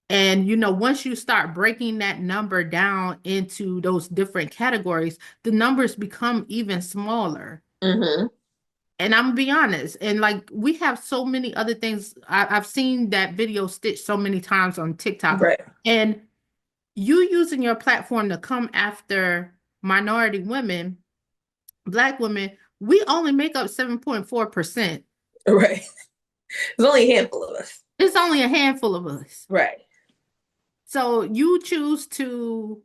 And once you start breaking that number down into those different categories, the numbers become even smaller. Mm-hmm. And I'm gonna be honest, and like we have so many other things. I've seen that video stitched so many times on TikTok, Right. and you using your platform to come after minority women, Black women, we only make up 7.4%. Right. There's only a handful of us. It's only a handful of us. Right. So you choose to,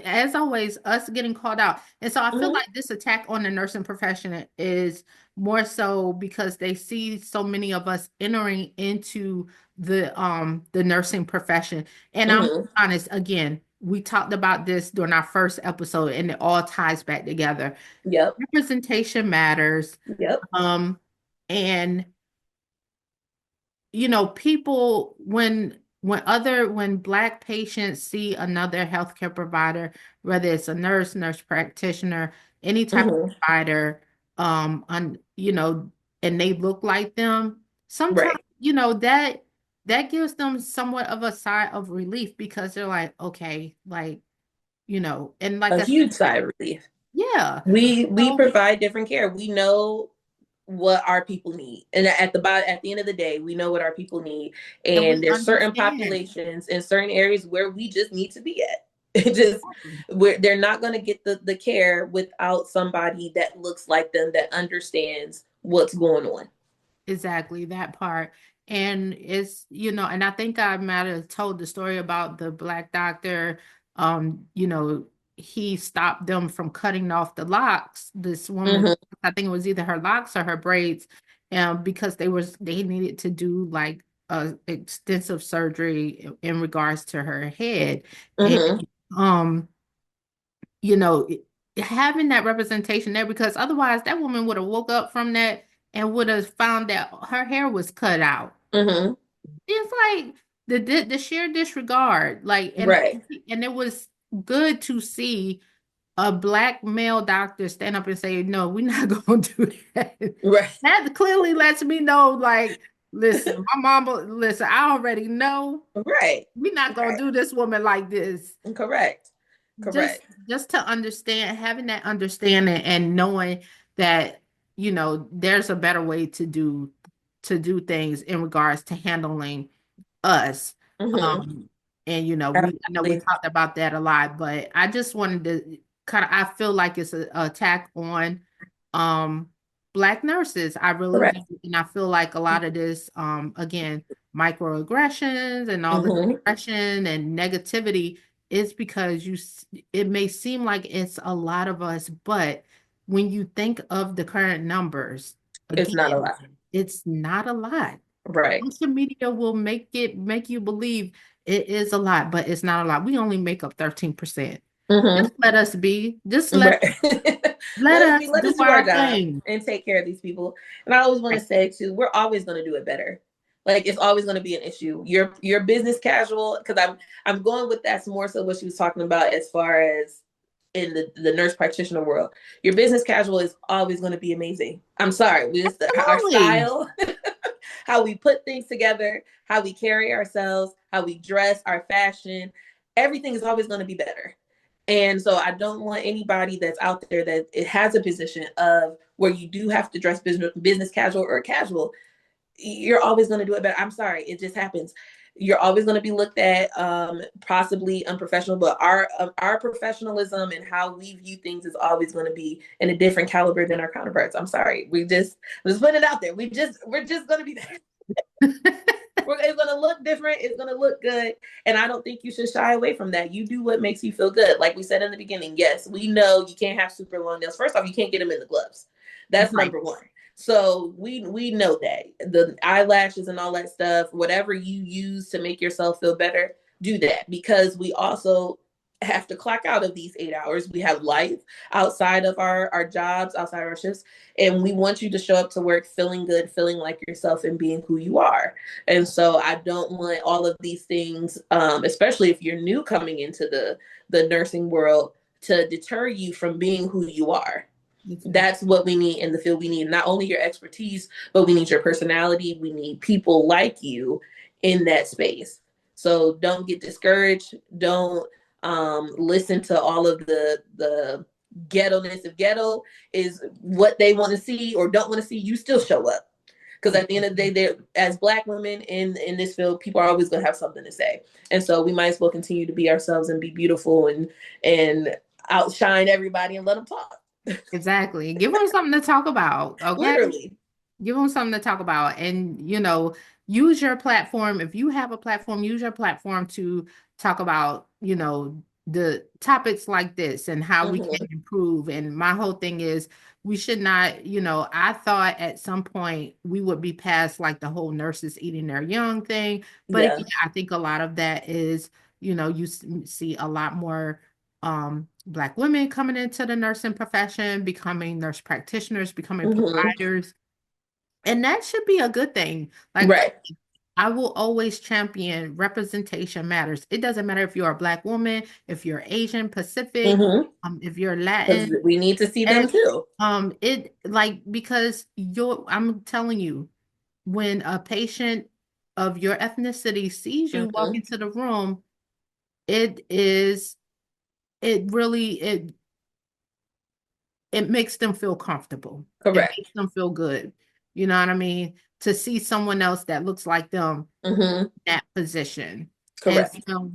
as always, us getting called out. And so I feel Mm-hmm. like this attack on the nursing profession is more so because they see so many of us entering into the nursing profession. And I'm Mm-hmm. honest, again, we talked about this during our first episode, and it all ties back together. Yep. Representation matters. Yep. Um, and people when Black patients see another healthcare provider, whether it's a nurse practitioner, any type of Mm-hmm. provider, and they look like them, sometimes, Right. that gives them somewhat of a sigh of relief because they're like, okay, like, and like A I said, huge sigh of relief. yeah. We So provide different care. We know what our people need, and at the end of the day, we know what our people need. and And we there's certain understand. populations in certain areas where we just need to be at. It just where they're not going to get the care without somebody that looks like them, that understands what's going on. Exactly, that part. And and I think I might have told the story about the Black doctor. He stopped them from cutting off the locks. This woman, Mm-hmm. I think it was either her locks or her braids, because they needed to do like a extensive surgery in regards to her head. And Mm-hmm. um, you know, having that representation there, because otherwise that woman would have woke up from that and would have found that her hair was cut out. Mm-hmm. It's like the sheer disregard, like, Right. and it was good to see a Black male doctor stand up and say, "No, we're not going to do that." Right. That clearly lets me know, like, listen, my mama, listen, I already know Right. we're not going Right. to do this woman like this. Correct. just Correct. just to understand, having that understanding and knowing that there's a better way to do things in regards to handling us. Mm-hmm. And I know we Absolutely. talked about that a lot, but I just wanted to I feel like it's a attack on um Black nurses. I really do. Correct. And I feel like a lot of this, again, microaggressions and all this Mm-hmm. aggression and negativity is because it may seem like it's a lot of us, but when you think of the current numbers, It's not a again, lot. it's not a lot. Right. Social media will make you believe it is a lot, but it's not a lot. We only make up 13%. Mm-hmm. Just let us be. Just let Right. let us Let do us do our our job thing. and take care of these people. And I always want to Right. say too, we're always going to do it better. Like it's always going to be an issue. Your business casual, because I'm going with that's more so what she was talking about as far as in the nurse practitioner world. Your business casual is always going to be amazing. I'm sorry, we just our Absolutely. style, how we put things together, how we carry ourselves, how we dress, our fashion, everything is always going to be better. And so I don't want anybody that's out there that it has a position of where you do have to dress business casual or casual. You're always going to do it better. I'm sorry, it just happens. You're always going to be looked at possibly unprofessional, but our professionalism and how we view things is always going to be in a different caliber than our counterparts. I'm sorry, we just put it out there. We're just going to be there. It's gonna look different. It's gonna look good, and I don't think you should shy away from that. You do what makes you feel good. Like we said in the beginning, yes, we know you can't have super long nails. First off, you can't get them in the gloves. That's Right. number one. So we know that the eyelashes and all that stuff, whatever you use to make yourself feel better, do that, because we also have to clock out of these 8 hours. We have life outside of our jobs, outside of our shifts, and we want you to show up to work feeling good, feeling like yourself, and being who you are. And so I don't want all of these things, especially if you're new coming into the nursing world, to deter you from being who you are. Exactly. That's what we need in the field. We need not only your expertise, but we need your personality. We need people like you in that space. So don't get discouraged. Don't listen to all of the ghetto-ness. If ghetto is what they want to see or don't want to see, you still show up. Because at the end of the day, they're, as Black women in this field, people are always going to have something to say, and so we might as well continue to be ourselves and be beautiful and outshine everybody and let them talk. Exactly. Give them something to talk about. Okay. Literally. Give them something to talk about. And, use your platform. If you have a platform, use your platform to talk about, the topics like this and how we can Mm-hmm. improve. And my whole thing is we should not, I thought at some point we would be past like the whole nurses eating their young thing. But Yeah. again, I think a lot of that is, you see a lot more Black women coming into the nursing profession, becoming nurse practitioners, becoming Mm-hmm. providers, and that should be a good thing. Like, Right. I will always champion representation matters. It doesn't matter if you're a Black woman, if you're Asian, Pacific, Mm-hmm. if you're Because Latin, we need to see them and too. it like because I'm telling you, when a patient of your ethnicity sees you walk Mm-hmm. into the room, it is it really it makes them feel comfortable. It Correct. makes them feel good. You know what I mean? To see someone else that looks like them Mm-hmm. in that position. And Correct. so,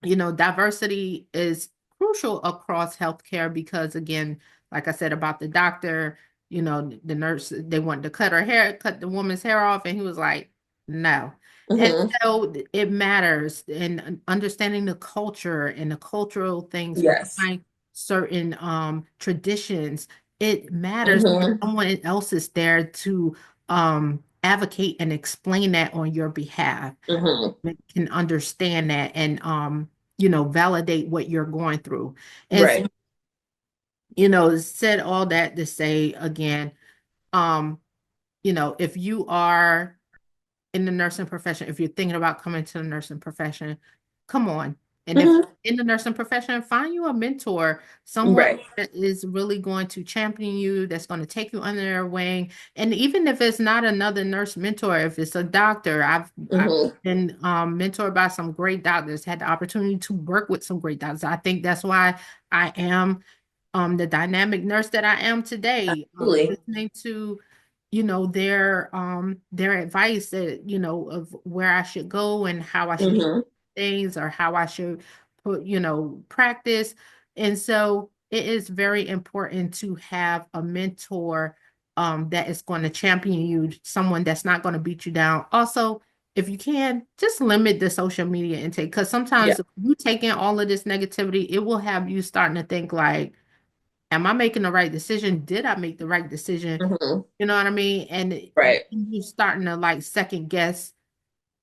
diversity is crucial across healthcare because, again, like I said about the doctor, the nurse, they wanted to cut the woman's hair off, and he was like, no. And Mm-hmm. so it matters in understanding the culture and the cultural things Yes. behind certain traditions. It matters that Mm-hmm. someone else is there to advocate and explain that on your behalf, Mm-hmm. can understand that and validate what you're going through. And so, Right. said all that to say again, um, if you are in the nursing profession, if you're thinking about coming to the nursing profession, come on. And if Mm-hmm. in the nursing profession, find you a mentor, someone Right. that is really going to champion you, that's going to take you under their wing. And even if it's not another nurse mentor, if it's a doctor, I've Mm-hmm. been mentored by some great doctors, had the opportunity to work with some great doctors. I think that's why I am the dynamic nurse that I am today. Absolutely. Listening to their advice that of where I should go and how I should do Mm-hmm. things or how I should put practice. And so it is very important to have a mentor that is going to champion you, someone that's not going to beat you down. Also, if you can, just limit the social media intake, because Yeah. sometimes if you take in all of this negativity, it will have you starting to think like, am I making the right decision? Did I make the right decision? Mm-hmm. You know what I mean? And Right. you starting to like second guess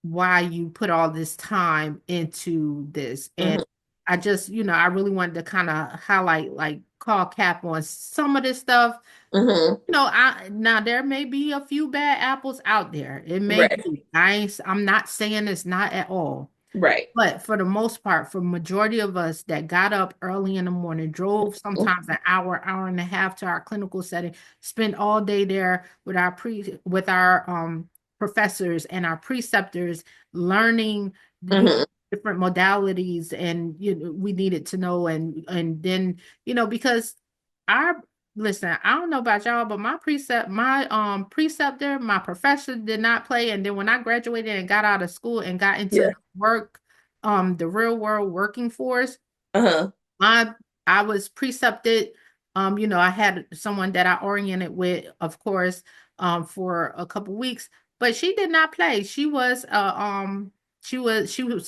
why you put all this time into this. And Mm-hmm. I just, I really wanted to kind of highlight, like, call cap on some of this stuff. Mm-hmm. I now there may be a few bad apples out there. It may Right. be. I'm not saying it's not at all. Right. But for the most part, for majority of us that got up early in the morning, drove sometimes an hour, hour and a half to our clinical setting, spent all day there with our professors and our preceptors, learning Mm-hmm. different modalities, and we needed to know, and then because our listen, I don't know about y'all, but my preceptor, my professor did not play. And then when I graduated and got out of school and got into Yeah. work, the real world working force, Uh-huh. I I was precepted. I had someone that I oriented with, of course, for a couple weeks. but she did not play. She was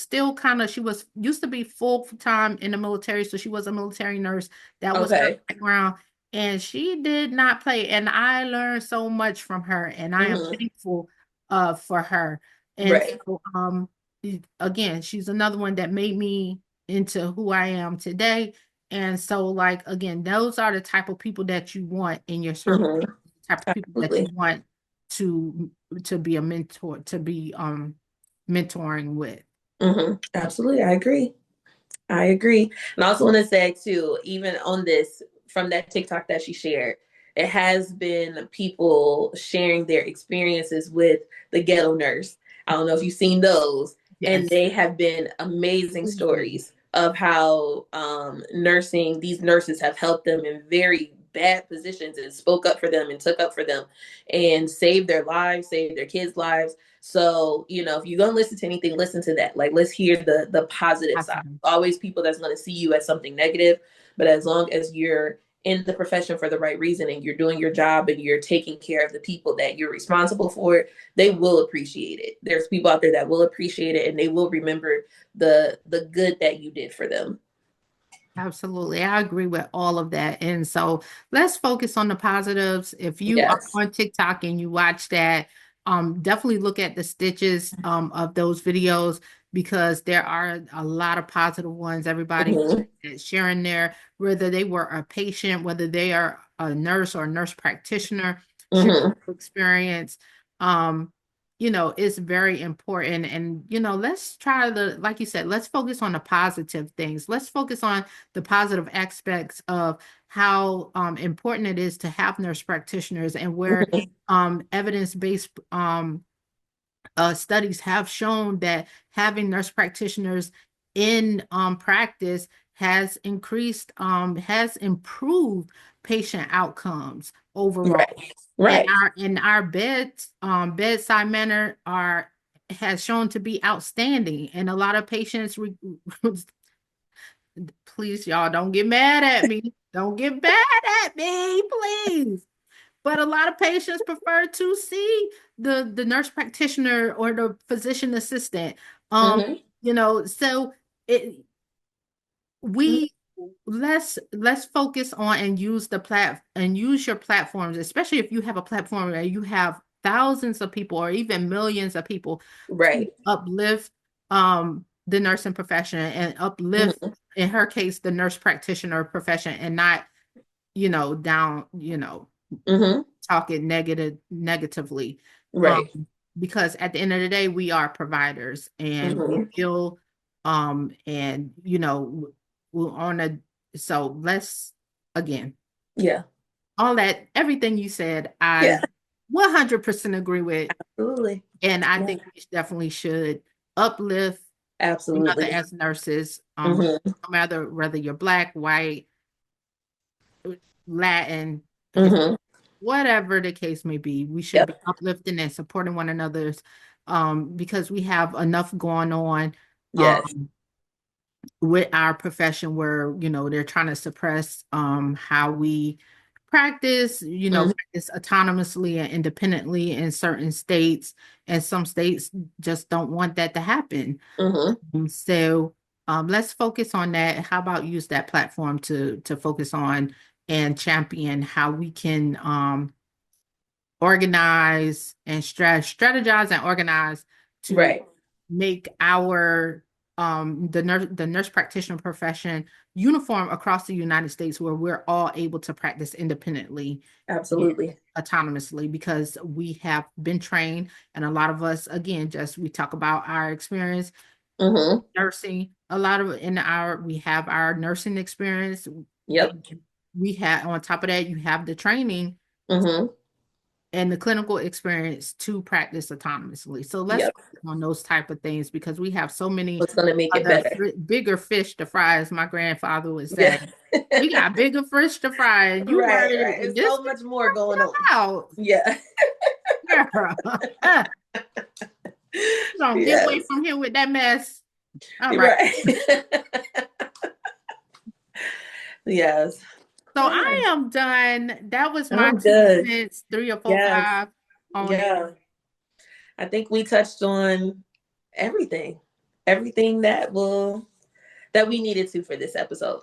still kind of, she was used to be full time in the military, so she was a military nurse. That was her Okay. background, and she did not play. And I learned so much from her, and I am Hmm. thankful for her. And Right. so again, she's another one that made me into who I am today. And so, like, again, those are the type of people that you want in your circle, Hmm. the type of people that you Absolutely. want to be a mentor, to be mentoring with. Absolutely. I agree. I agree. And I also want to say too, even on this, from that TikTok that she shared, it has been people sharing their experiences with the ghetto nurse. I don't know if you've seen those, and Yes. they have been amazing stories of how nursing, these nurses have helped them in very bad positions and spoke up for them and took up for them and saved their lives, saved their kids' lives. So, if you're gonna listen to anything, listen to that. Like, let's hear the positive side. Awesome. Always people that's gonna see you as something negative, but as long as you're in the profession for the right reason and you're doing your job and you're taking care of the people that you're responsible for, they will appreciate it. There's people out there that will appreciate it and they will remember the good that you did for them. Absolutely. I agree with all of that. And so let's focus on the positives. If you are Yes. on TikTok and you watch that, definitely look at the stitches of those videos, because there are a lot of positive ones. Everybody Hmm. is sharing their, whether they were a patient, whether they are a nurse or a nurse practitioner, sharing Hmm. their experience. Um, it's very important. And, let's try like you said, let's focus on the positive things. Let's focus on the positive aspects of how important it is to have nurse practitioners, and where Hmm. evidence-based studies have shown that having nurse practitioners in practice has improved patient outcomes overall. Right. And Right. our bedside manner are has shown to be outstanding, and a lot of patients please, y'all, don't get mad at me. Don't get mad at me, please. But a lot of patients prefer to see the nurse practitioner or the physician assistant. Um, Hmm. so it we let's focus on and use your platforms, especially if you have a platform where you have thousands of people or even millions of people, to Right. uplift the nursing profession and uplift, Hmm. in her case, the nurse practitioner profession, and not, down, Hmm. talk it negatively. Um, Right. because at the end of the day, we are providers, and we Hmm. feel and we're on a so let's again, Yeah. all that, everything you said, Yeah. I 100% agree with. Absolutely. And I Yeah. think we definitely should uplift one another Absolutely. as nurses, Hmm. no matter whether you're black, white, Latin, Hmm. whatever the case may be. We should be Yep. uplifting and supporting one another's, because we have enough going on Yes. um, with our profession, where they're trying to suppress how we Hmm. practice autonomously and independently in certain states, and some states just don't want that to happen. Hmm. So let's focus on that. How about use that platform to focus on and champion how we can organize and strategize and organize to Right. make our the nurse practitioner profession uniform across the United States, where we're all able to practice independently and Absolutely. autonomously, because we have been trained. And a lot of us, again, just we talk about our experience Hmm. nursing. A lot of in our we have our nursing experience, Yep. and we have, on top of that, you have the training Hmm. and the clinical experience to practice autonomously. So let's Yep. focus on those type of things, because we have so many What's gonna make it other better? bigger fish to fry, as my grandfather would Yeah. say. We got bigger fish to fry, and you Right. worried Right. with It's this so much more going on. out. Yeah. Girl. You don't get away Yes. from here with that mess. All right. Right. Yes. So Yeah. I am done. That was my I'm two good. cents, three or four, Yes. five on it. Yeah. I think we touched on everything, everything that we needed to for this episode.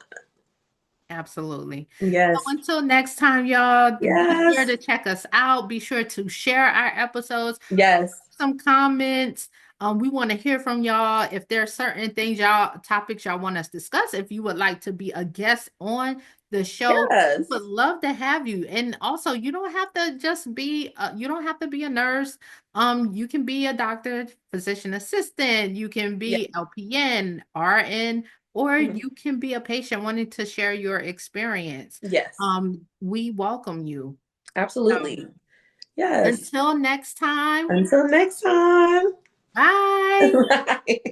Absolutely. So Yes. until next time, y'all, be sure Yes. to check us out. Be sure to share our episodes, Yes. some comments. We want to hear from y'all. If there are certain things topics y'all want us to discuss, if you would like to be a guest on the show, we would Yes. love to have you. And also, you don't have to just be, you don't have to be a nurse. You can be a doctor, physician assistant. You can Yeah. be LPN, RN, or Mhm. you can be a patient wanting to share your experience. Yes. We welcome you. So Absolutely. Yes. until next time, Until next time. bye. Bye.